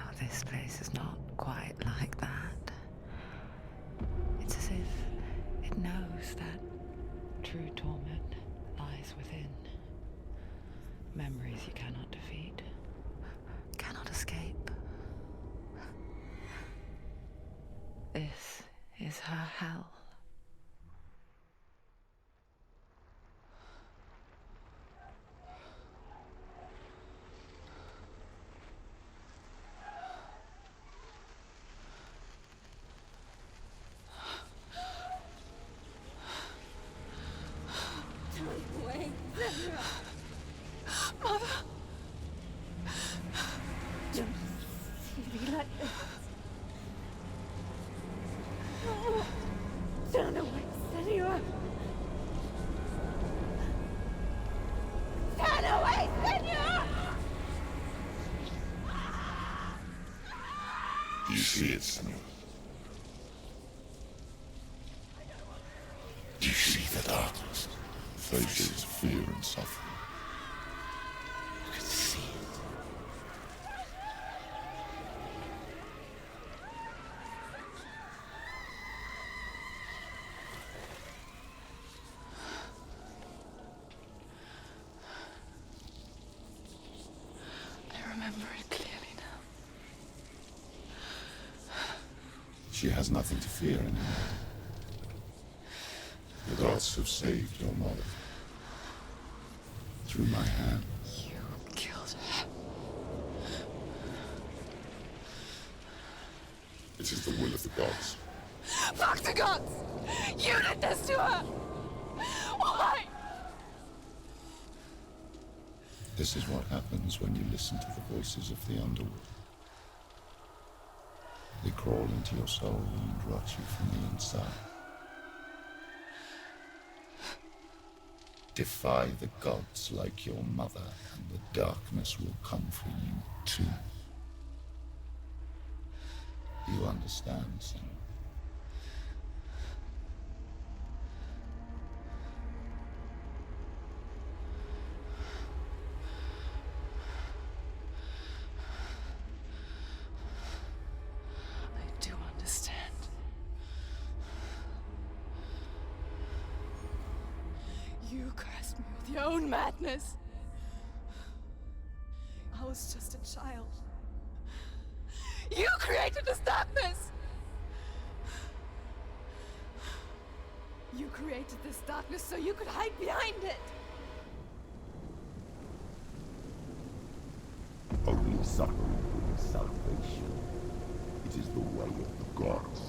Oh, this place is not quite like that. It's as if it knows that true torment lies within. Memories you cannot defeat, cannot escape. This is her hell. Turn away, Senua! Turn away, Senua! Do you see it, Senua? Do you see the darkness? Faces fear and suffering. You can see it. I remember it clearly now. She has nothing to fear anymore. The gods have saved your mother. Through my hand. You killed her. It is the will of the gods. Fuck the gods! You did this to her! Why? This is what happens when you listen to the voices of the underworld. They crawl into your soul and rot you from the inside. Defy the gods like your mother, and the darkness will come for you too. You understand, Senua? I do understand. You cursed me with your own madness. I was just a child. You created this darkness! You created this darkness so you could hide behind it! Only suffering brings salvation. It is the way of the gods.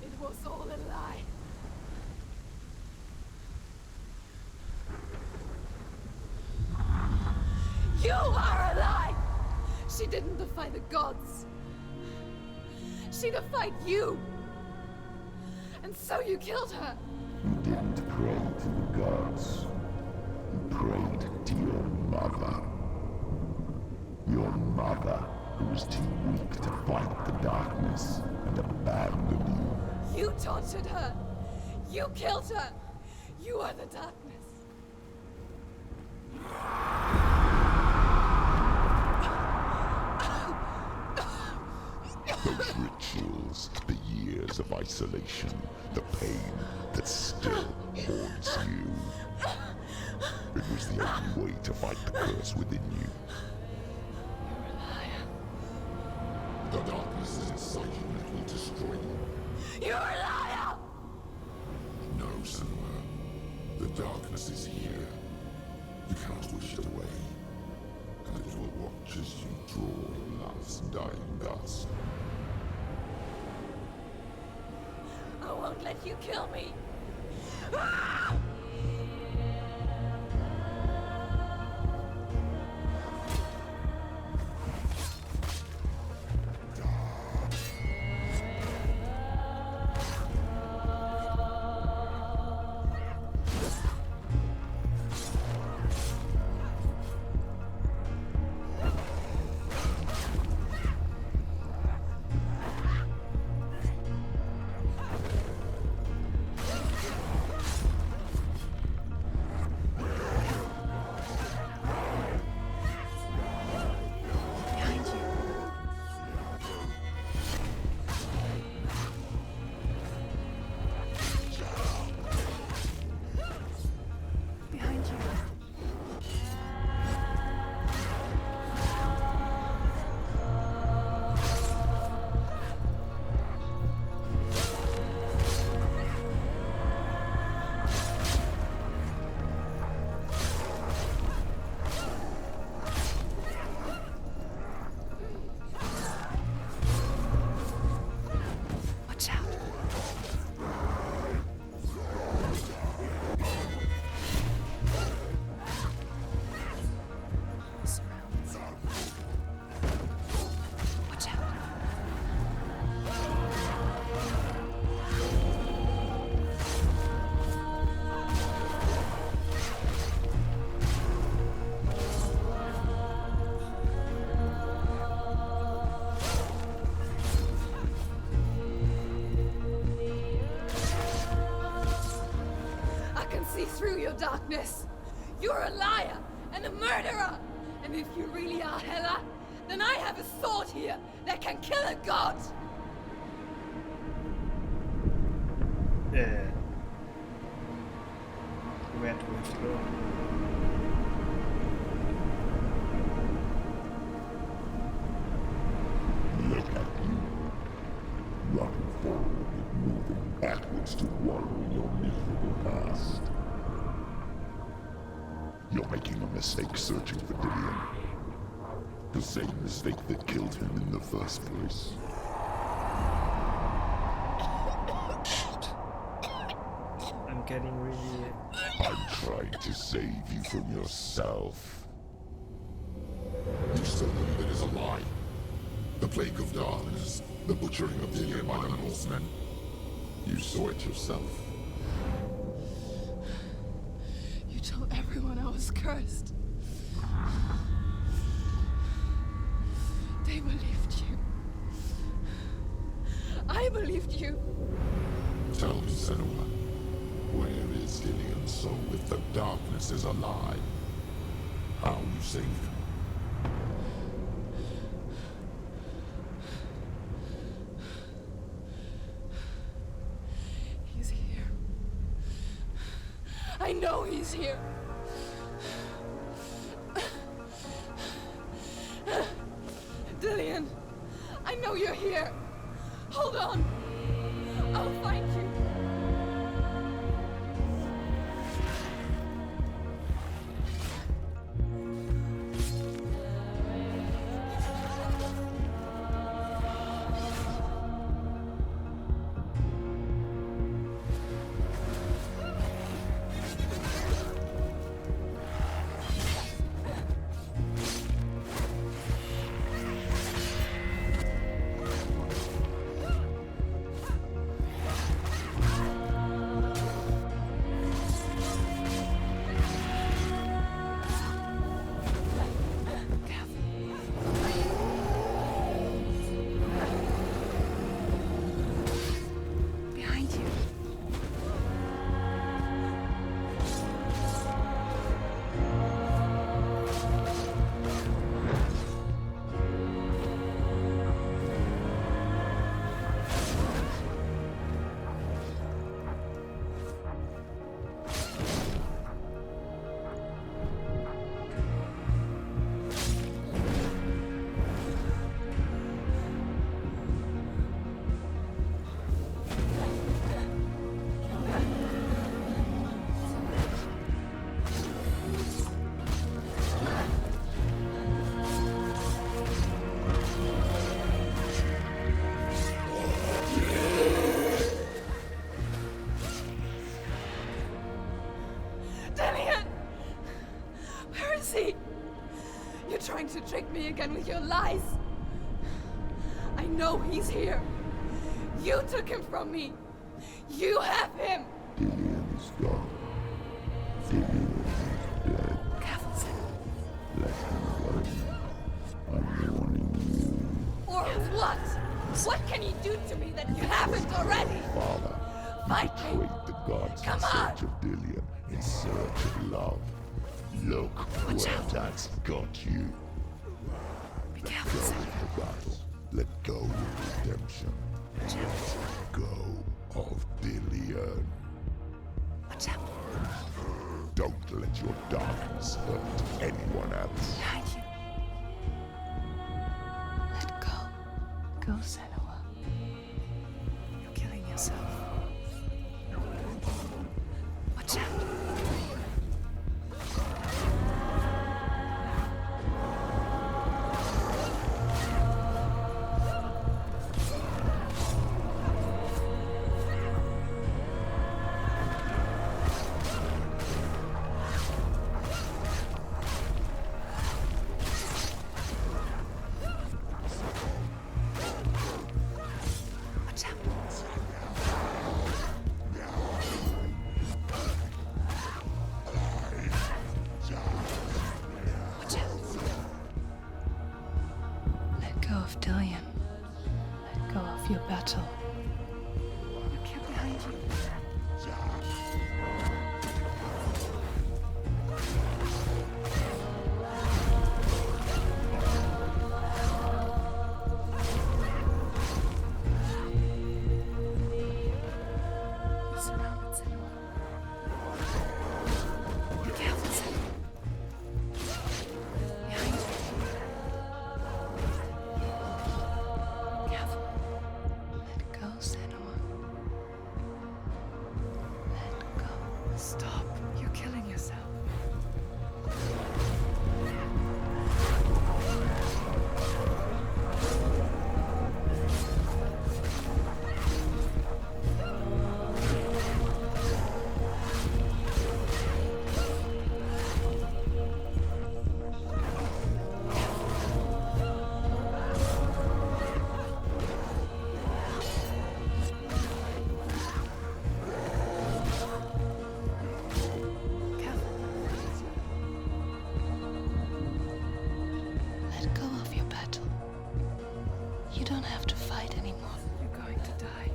It was all a lie. You are a lie! She didn't defy the gods. She defied you. And so you killed her. You didn't pray to the gods. You prayed to your mother. Your mother, who was too weak to fight the darkness and abandoned you. You tortured her. You killed her. You are the darkness. Those rituals, the years of isolation, the pain that still haunts you. It was the only way to fight the curse within you. You're a liar. The darkness is inside you and it will destroy you. You're a liar! No, Senua. The darkness is here. You cannot wish it away. And it will watch as you draw your last dying gasp. I won't let you kill me. Through your darkness. You're a liar and a murderer. And if you really are Hela, then I have a sword here that can kill a god. Where do we have to go? Look at you. Running forward and moving backwards to wallow in your miserable past. You're making a mistake searching for Dillion. The same mistake that killed him in the first place. I'm getting really... I'm trying to save you from yourself. You still believe it is a lie. The plague of darkness, the butchering of Dillion by the Northmen. You saw it yourself. You told everyone I was cursed. They believed you. I believed you. Tell me, Senua, where is Dillion's soul if the darkness is a lie? How you saved him? He's here. I know he's here. Dillion, I know you're here. Hold on. I'll find you. he? You're trying to trick me again with your lies. I know he's here. You took him from me. You have him. Dillion is gone. Dillion is dead. Let him go now. I'm warning you. Or what? What can he do to me that you haven't already? Father, Fight you me. betrayed the gods Come in on. search of Dillion, in search of love. Look where that's got you. Let go of the battle. Let go of redemption. Let go of Dillion. Watch out. Don't let your darkness hurt anyone else. Behind you. Let go. Go, Senua. You're killing yourself. Watch out. Watch out. Watch out. Let go of Dillion. Let go of your battle. You kept behind you. You're surrounded, Senua. Be careful, Senua. Behind you. Careful. Let go, Senua. Let go. Stop. You're killing yourself. Careful. Let go of your battle. You don't have to fight anymore. You're going to die.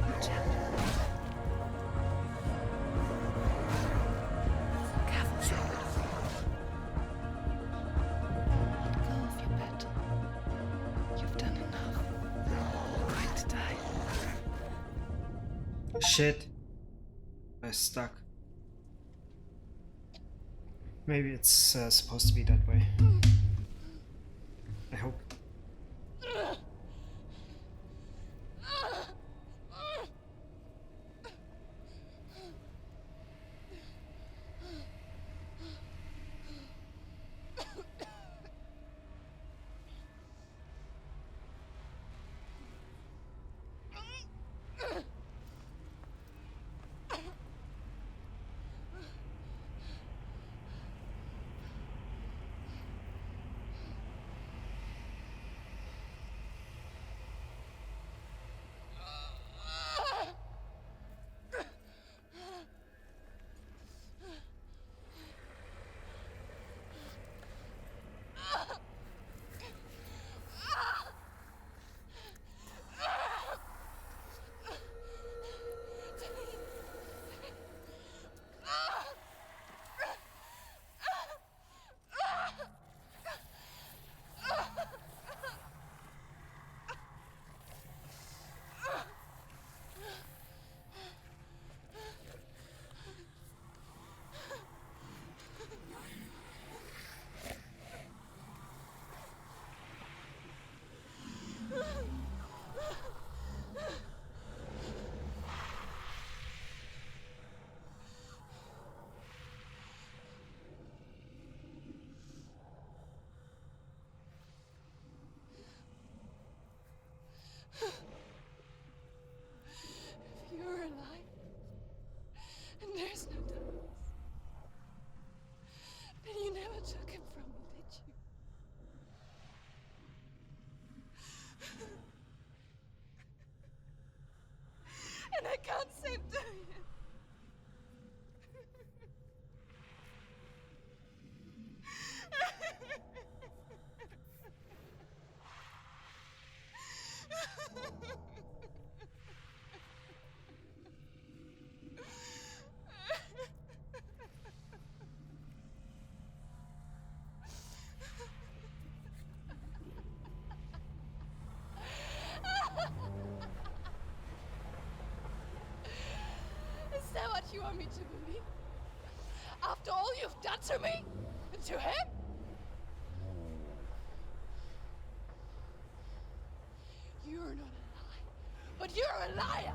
Watch out. Careful, Senua. Let go of your battle. You've done enough. You're going to die. Shit. I'm stuck. Maybe it's supposed to be that way. I hope. you want me to believe? After all you've done to me? And to him? You're not a lie, but you're a liar!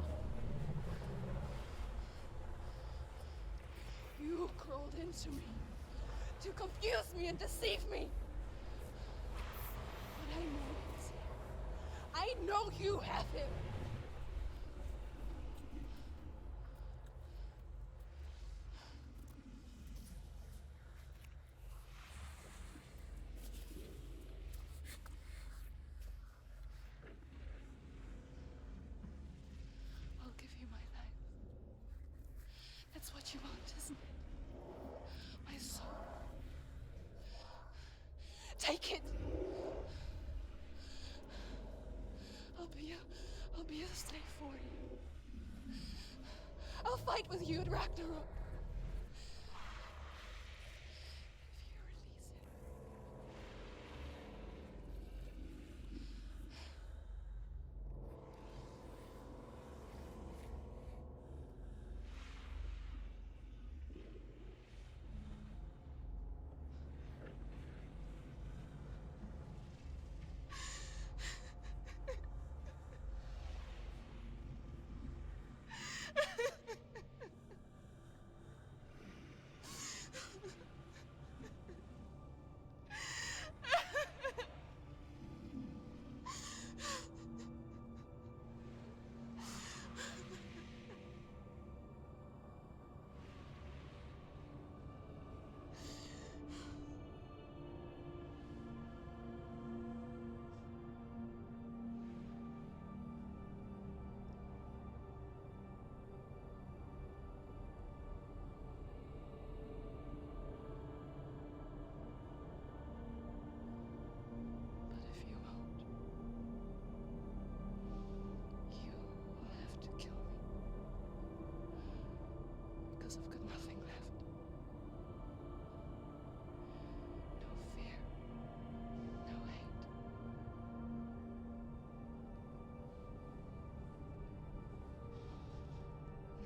You crawled into me to confuse me and deceive me. But I know it. I know you have him. I'll give you my life. That's what you want, isn't it? My soul. Take it. I'll be a slave for you. I'll fight with you at Ragnarok. If you release him. But if you won't, you will have to kill me. Because I've got nothing left. No fear. No hate.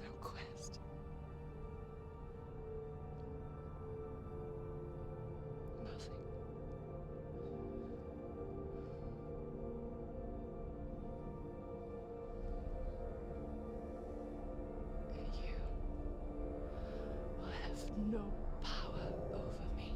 No quest. Nothing. And you will have no power over me.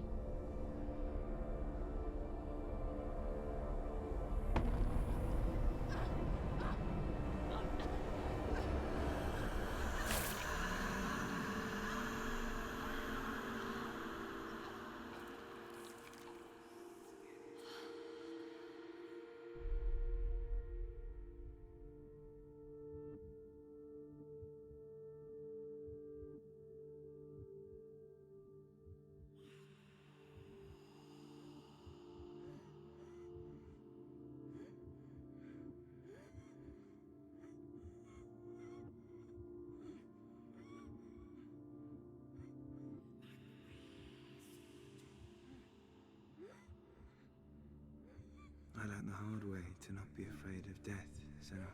I learned the hard way to not be afraid of death, Senua.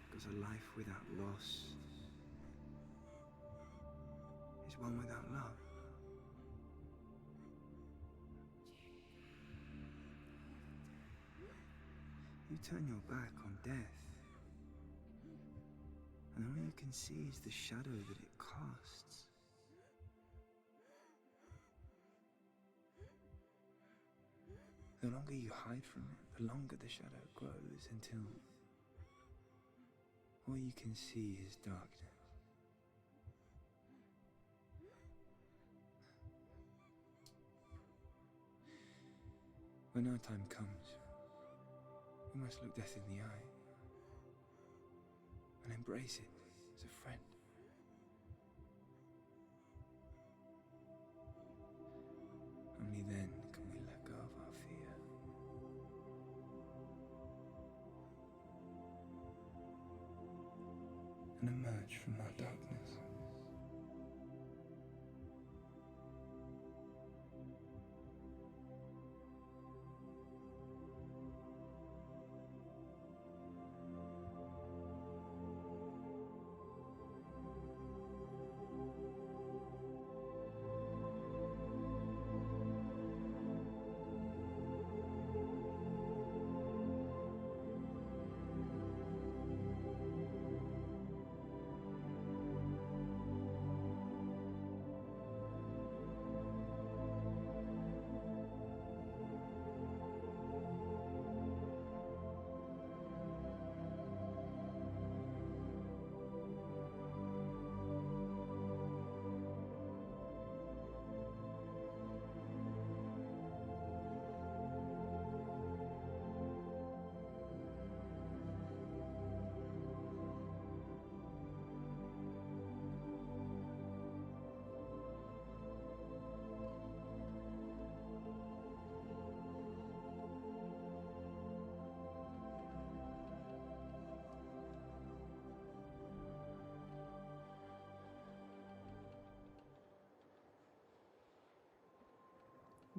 Because a life without loss is one without love. You turn your back on death, and all you can see is the shadow that it casts. The longer you hide from it, the longer the shadow grows until all you can see is darkness. When our time comes, we must look death in the eye and embrace it as a friend. Only then can we let go of our fear. And emerge from our darkness.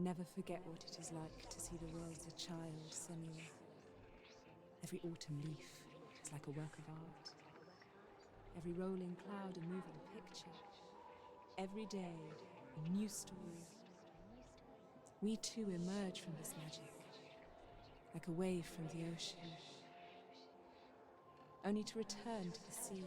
Never forget what it is like to see the world as a child, Senua. Every autumn leaf is like a work of art. Every rolling cloud a moving picture. Every day a new story. We too emerge from this magic, like a wave from the ocean, only to return to the sea.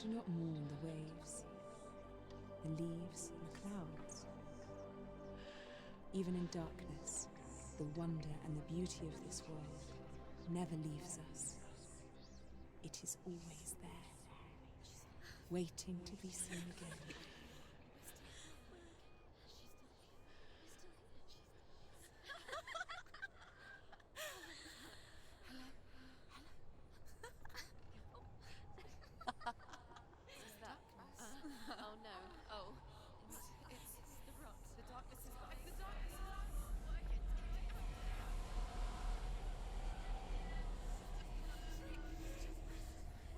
Do not mourn the waves, the leaves, and the clouds. Even in darkness, the wonder and the beauty of this world never leaves us. It is always there, waiting to be seen again. Oh no. Oh. It's the rot. The darkness is back. The darkness is working.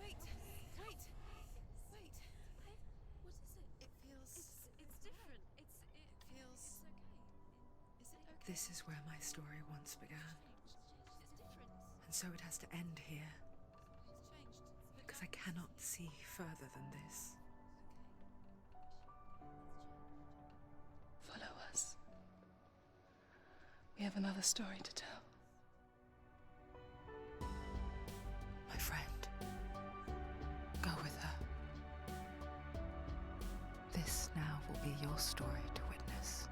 Wait. Wait. Wait. What is it? It feels. It's different. It feels. It's okay. Is it okay? This is where my story once began. It's different. And so it has to end here, It's changed. because I cannot see further than this. Follow us. We have another story to tell. My friend, go with her. This now will be your story to witness.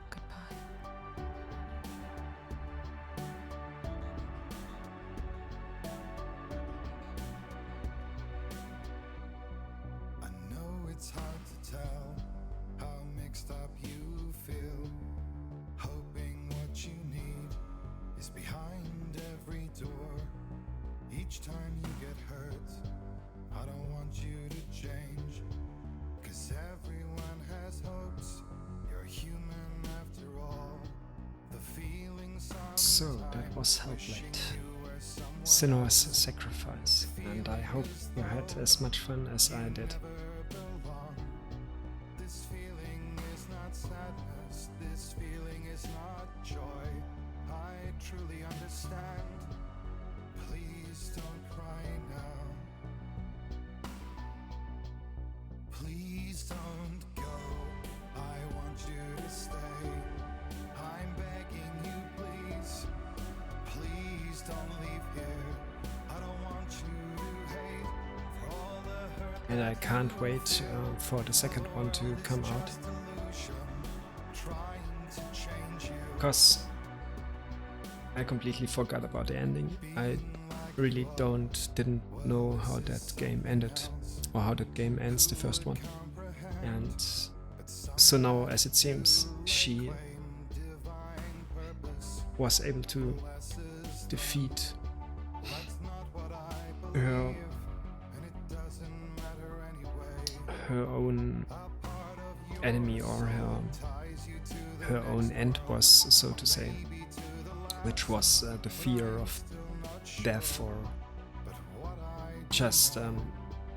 Goodbye. I know it's hard to tell how mixed up you feel. Hoping what you need is behind every door. Each time you get hurt, I don't want you to change. 'Cause everyone has hopes. You're human after all. The feelings So that was Hellblade, Senua's Sacrifice, and I hope you had as much fun as I did. This feeling is not sadness, this feeling is not joy. I truly understand. Please don't cry now. Please don't go. I want you to stay. I'm begging you, please. Please don't leave here. I don't want you to hate for all the hurt. And I can't wait for the second one to come out, because I completely forgot about the ending. I really didn't know how that game ended, or how that game ends, the first one. And so now, as it seems, she was able to defeat her own enemy, or her own end boss, so to say, which was the fear of death, or just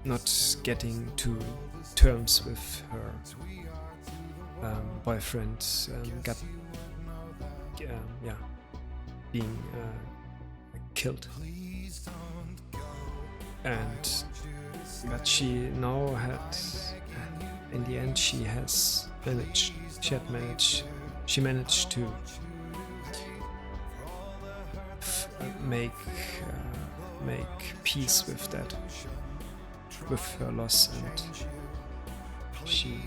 not getting to terms with her boyfriend, being killed. And but she now had, in the end, she managed to make peace with that, with her loss, and she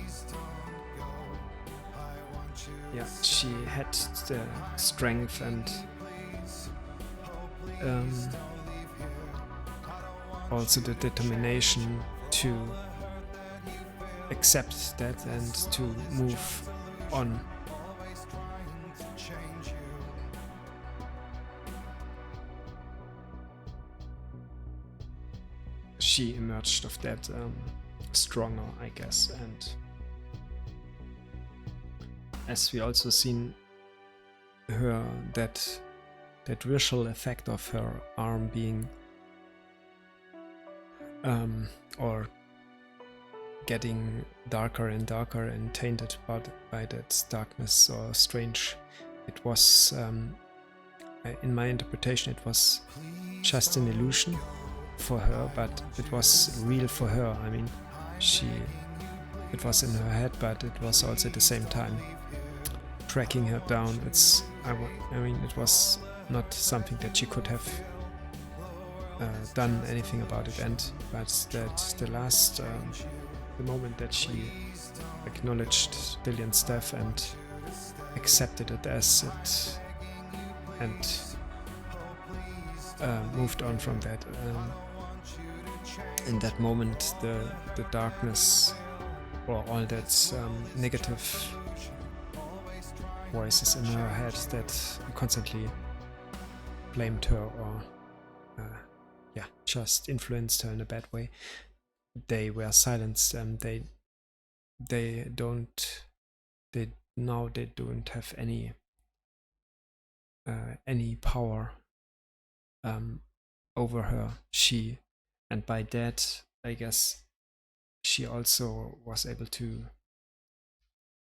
had the strength and also the determination to accept that and to move on. she emerged of that stronger, I guess. And as we also seen her, that visual effect of her arm being or getting darker and darker and tainted by that darkness or strange, it was in my interpretation it was just an illusion for her, but it was real for her. I mean, it was in her head, but it was also at the same time tracking her down. I mean, it was not something that she could have done anything about it. But that the moment that she acknowledged Dillian's death and accepted it as it, and moved on from that. In that moment, the darkness or all that negative voices in her head that constantly blamed her or just influenced her in a bad way, they were silenced. They don't have any power over her. And by that, I guess she also was able to,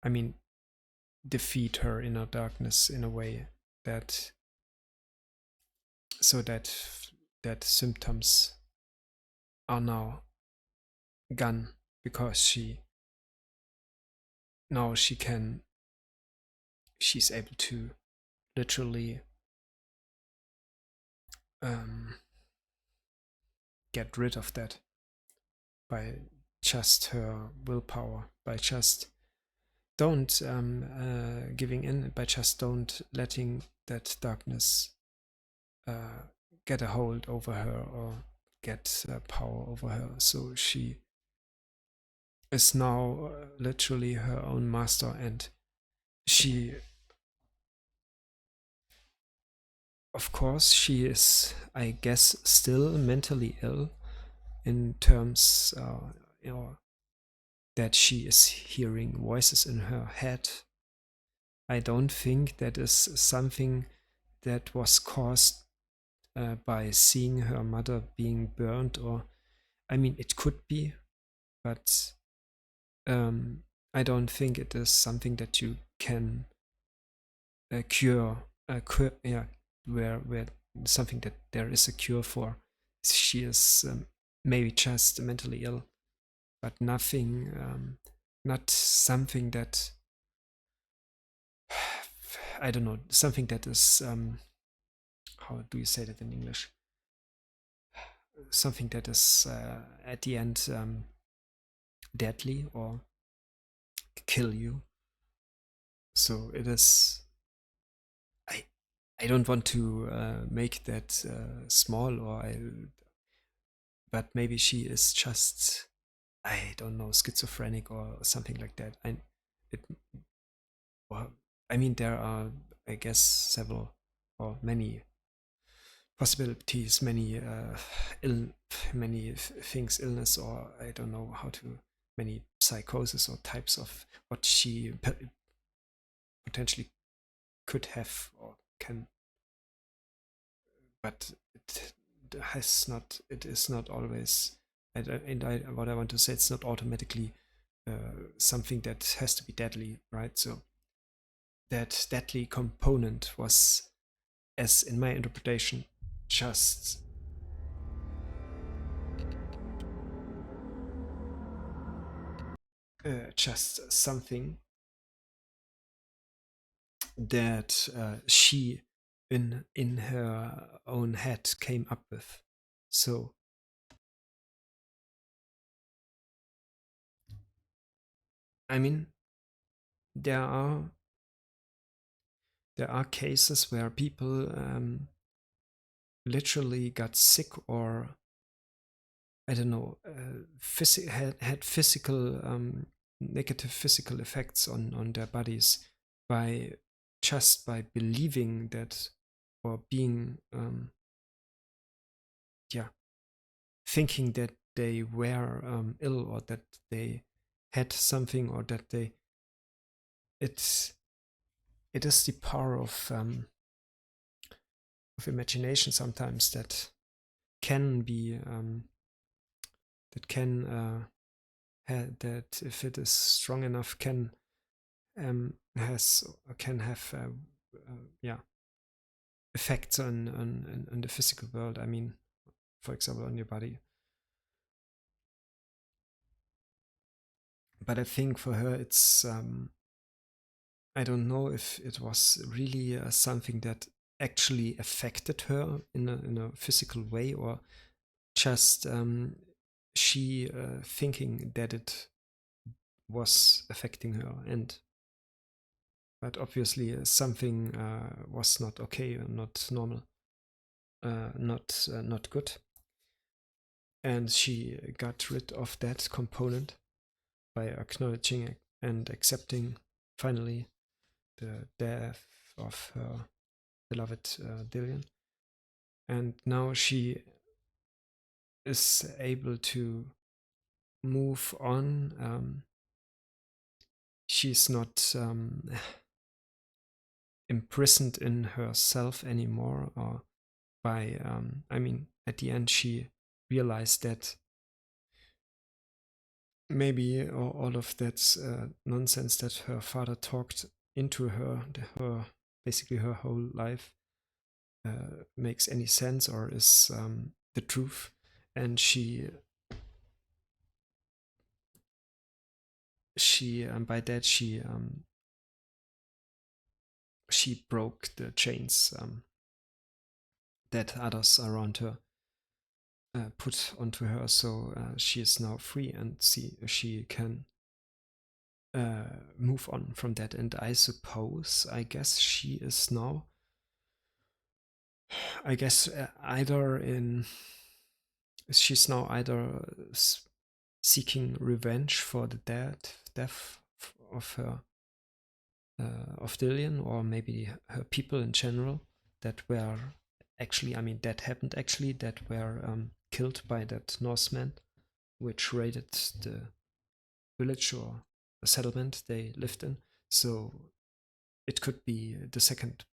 I mean, defeat her inner darkness in a way that symptoms are now gone, because she's able to literally get rid of that by just her willpower, by just don't giving in, by just don't letting that darkness get a hold over her or get power over her. So she is now literally her own master, and she, of course, she is, I guess, still mentally ill in terms that she is hearing voices in her head. I don't think that is something that was caused by seeing her mother being burned, or, I mean, it could be, but I don't think it is something that you can cure, where something that there is a cure for. She is maybe just mentally ill, but nothing, not something that, I don't know, something that is, how do you say that in English? Something that is at the end deadly or kill you. So it is, I don't want to make that small, but maybe she is just, I don't know, schizophrenic or something like that. I mean, there are, I guess, several or many possibilities, many things, illness, or I don't know how to, many psychosis or types of what she potentially could have or can, but it is not always, what I want to say, it's not automatically something that has to be deadly, right? So that deadly component was, as in my interpretation, just something that she in her own head came up with. So I mean, there are cases where people literally got sick, or I don't know, had physical negative physical effects on their bodies by believing that, or being thinking that they were ill, or that they had something, or that they it is the power of imagination sometimes that can be that if it is strong enough can have yeah, effects on the physical world. I mean, for example, on your body. But I think for her, it's I don't know if it was really something that actually affected her in a physical way, or just she thinking that it was affecting her. And but obviously something was not okay, not normal, not good. And she got rid of that component by acknowledging and accepting finally the death of her beloved Dillion. And now she is able to move on. She's not imprisoned in herself anymore, or by I mean, at the end she realized that maybe all of that nonsense that her father talked into her, basically her whole life, makes any sense, or is the truth. And she by that she broke the chains that others around her put onto her. So she is now free, and she can move on from that. And I suppose, I guess she is now, I guess she's now either seeking revenge for the death of her of Dillion, or maybe her people in general that were actually, I mean, that happened actually, that were killed by that Norseman, which raided the village or the settlement they lived in. So it could be, the second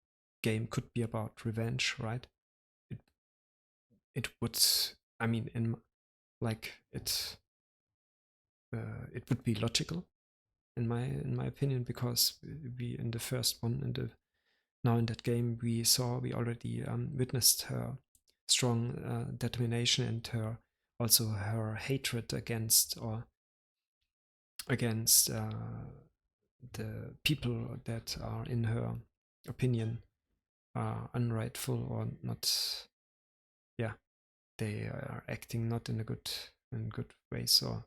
game could be about revenge, right? It would, I mean, it would be logical in my opinion, because we, in the first one, now in that game, we already witnessed her strong determination, and also her hatred against the people that are, in her opinion, are unrightful, or not. Yeah, they are acting not in good way. So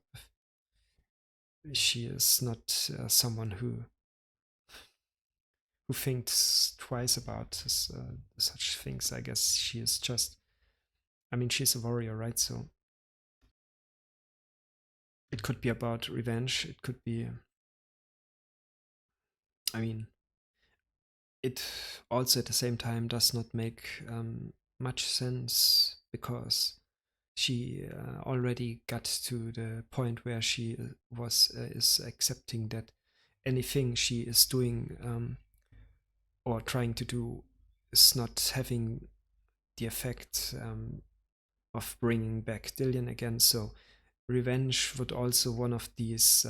she is not someone who thinks twice about such things. I guess she is just, I mean, she's a warrior, right? So it could be about revenge. It could be, I mean, it also at the same time does not make much sense, because she already got to the point where she is accepting that anything she is doing or trying to do is not having the effect of bringing back Dillion again. So revenge would also one of these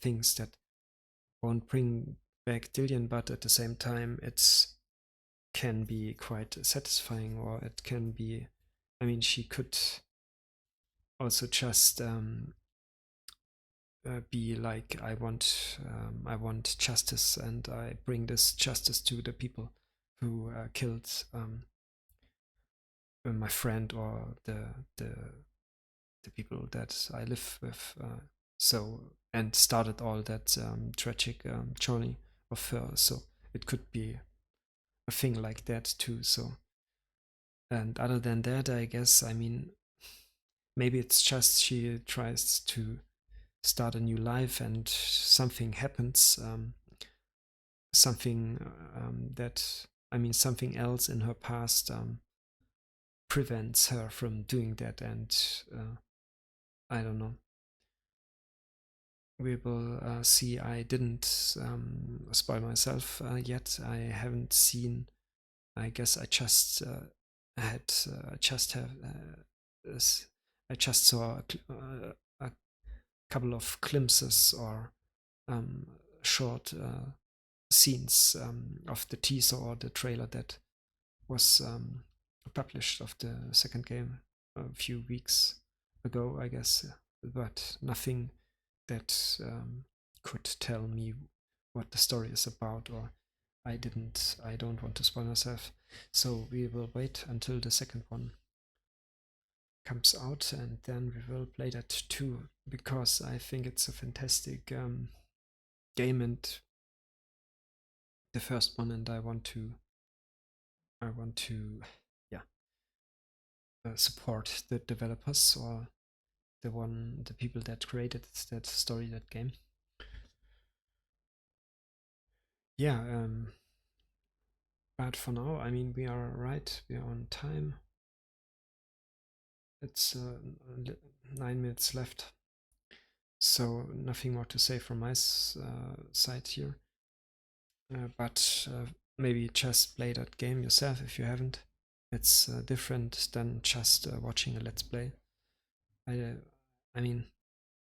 things that won't bring back Dillion, but at the same time it can be quite satisfying, or it can be, I mean, she could also just be like, I want justice, and I bring this justice to the people who killed my friend, or the people that I live with. So, and started all that tragic journey of her. So it could be a thing like that too. So, and other than that, I guess, I mean, maybe it's just she tries to start a new life, and something happens, something that, I mean, something else in her past prevents her from doing that. And I don't know. We will see. I didn't spoil myself yet. I haven't seen. I guess I just had. I just have. I just saw a couple of glimpses or short scenes of the teaser or the trailer that was published of the second game a few weeks ago, I guess, but nothing that could tell me what the story is about, or I don't want to spoil myself. So we will wait until the second one comes out, and then we will play that too, because I think it's a fantastic game, and the first one, and I want to yeah, support the developers or the people that created that story, that game. Yeah, but for now, I mean, we are right, we are on time. It's 9 minutes left, so nothing more to say from my side here. But maybe just play that game yourself if you haven't. It's different than just watching a let's play. I mean,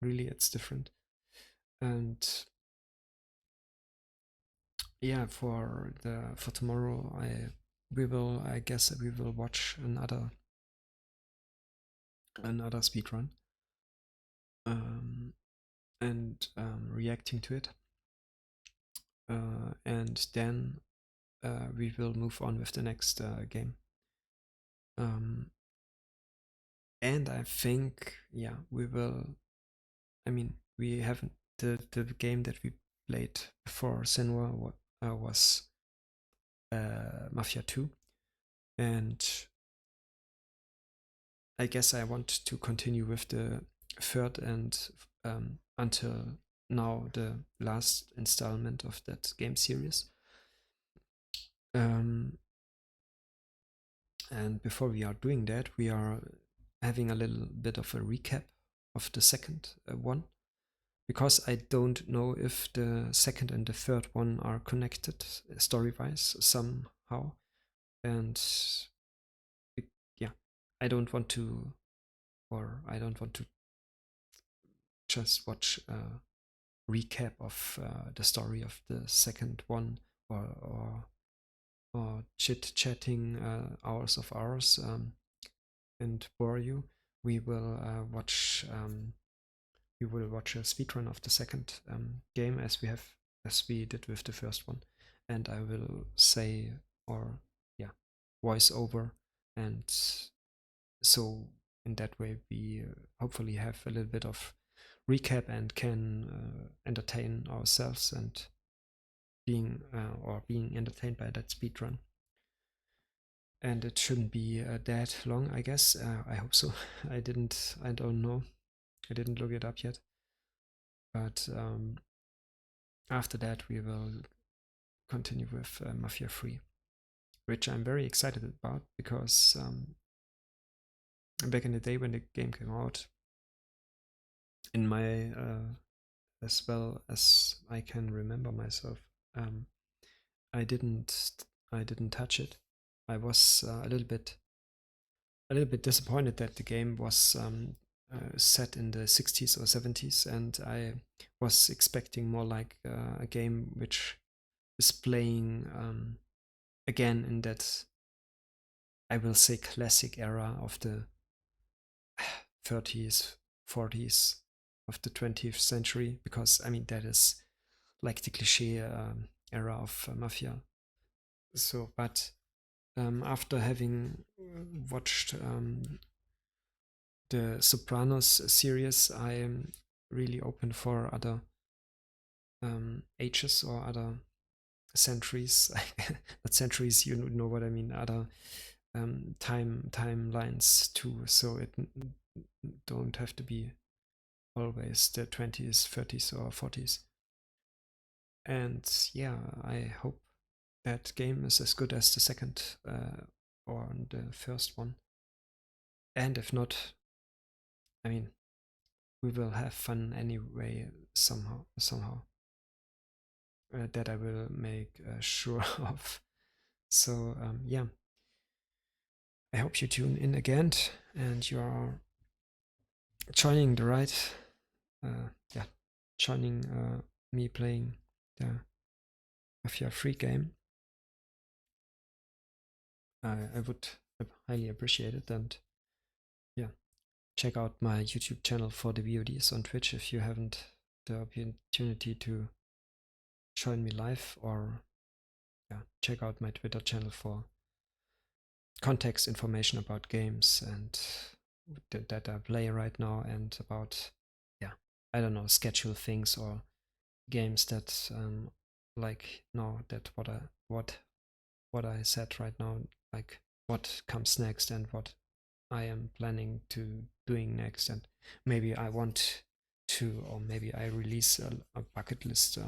really, it's different. And yeah, for tomorrow, I guess we will watch another speedrun, and reacting to it, and then we will move on with the next game. And I think, yeah, we will. I mean, we haven't the game that we played before Senua was Mafia 2, and I guess I want to continue with the third and until now the last installment of that game series. And before we are doing that, we are having a little bit of a recap of the second one, because I don't know if the second and the third one are connected story-wise somehow, and yeah, I don't want to just watch a recap of the story of the second one, or chit-chatting hours of hours and bore you. We will watch a speedrun of the second game, as we did with the first one, and I will say, or yeah, voice over, and so in that way we hopefully have a little bit of recap and can entertain ourselves and being entertained by that speedrun. And it shouldn't be that long, I guess. I hope so. I don't know. I didn't look it up yet. But after that, we will continue with Mafia 3, which I'm very excited about, because back in the day when the game came out, in my as well as I can remember myself, I didn't touch it. I was a little bit disappointed that the game was set in the 60s or 70s, and I was expecting more like a game which is playing again in that, I will say, classic era of the 30s, 40s of the 20th century, because I mean that is like the cliche era of mafia. So, but after having watched the Sopranos series, I am really open for other ages or other centuries. Not centuries, you know what I mean. Other timelines too. So it don't have to be always the 20s, 30s, or 40s. And yeah, I hope that game is as good as the second or the first one. And if not, I mean, we will have fun anyway somehow. That I will make sure of. So yeah, I hope you tune in again and you are joining the right, yeah, joining me playing the Mafia 3 game. I would highly appreciate it, and yeah, check out my YouTube channel for the VODs on Twitch if you haven't the opportunity to join me live, or yeah, check out my Twitter channel for context information about games and that I play right now, and about, yeah, I don't know, schedule things or games that like now that what I said right now, like what comes next and what I am planning to doing next, and maybe I want to, or maybe I release a bucket list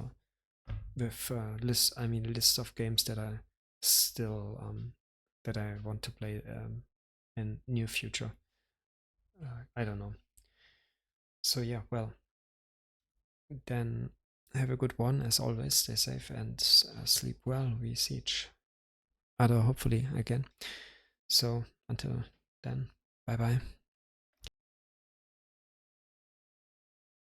with list of games that I still that I want to play in near future. I don't know. So yeah, well, then have a good one as always. Stay safe and sleep well. We see each other hopefully again. So until then, bye bye.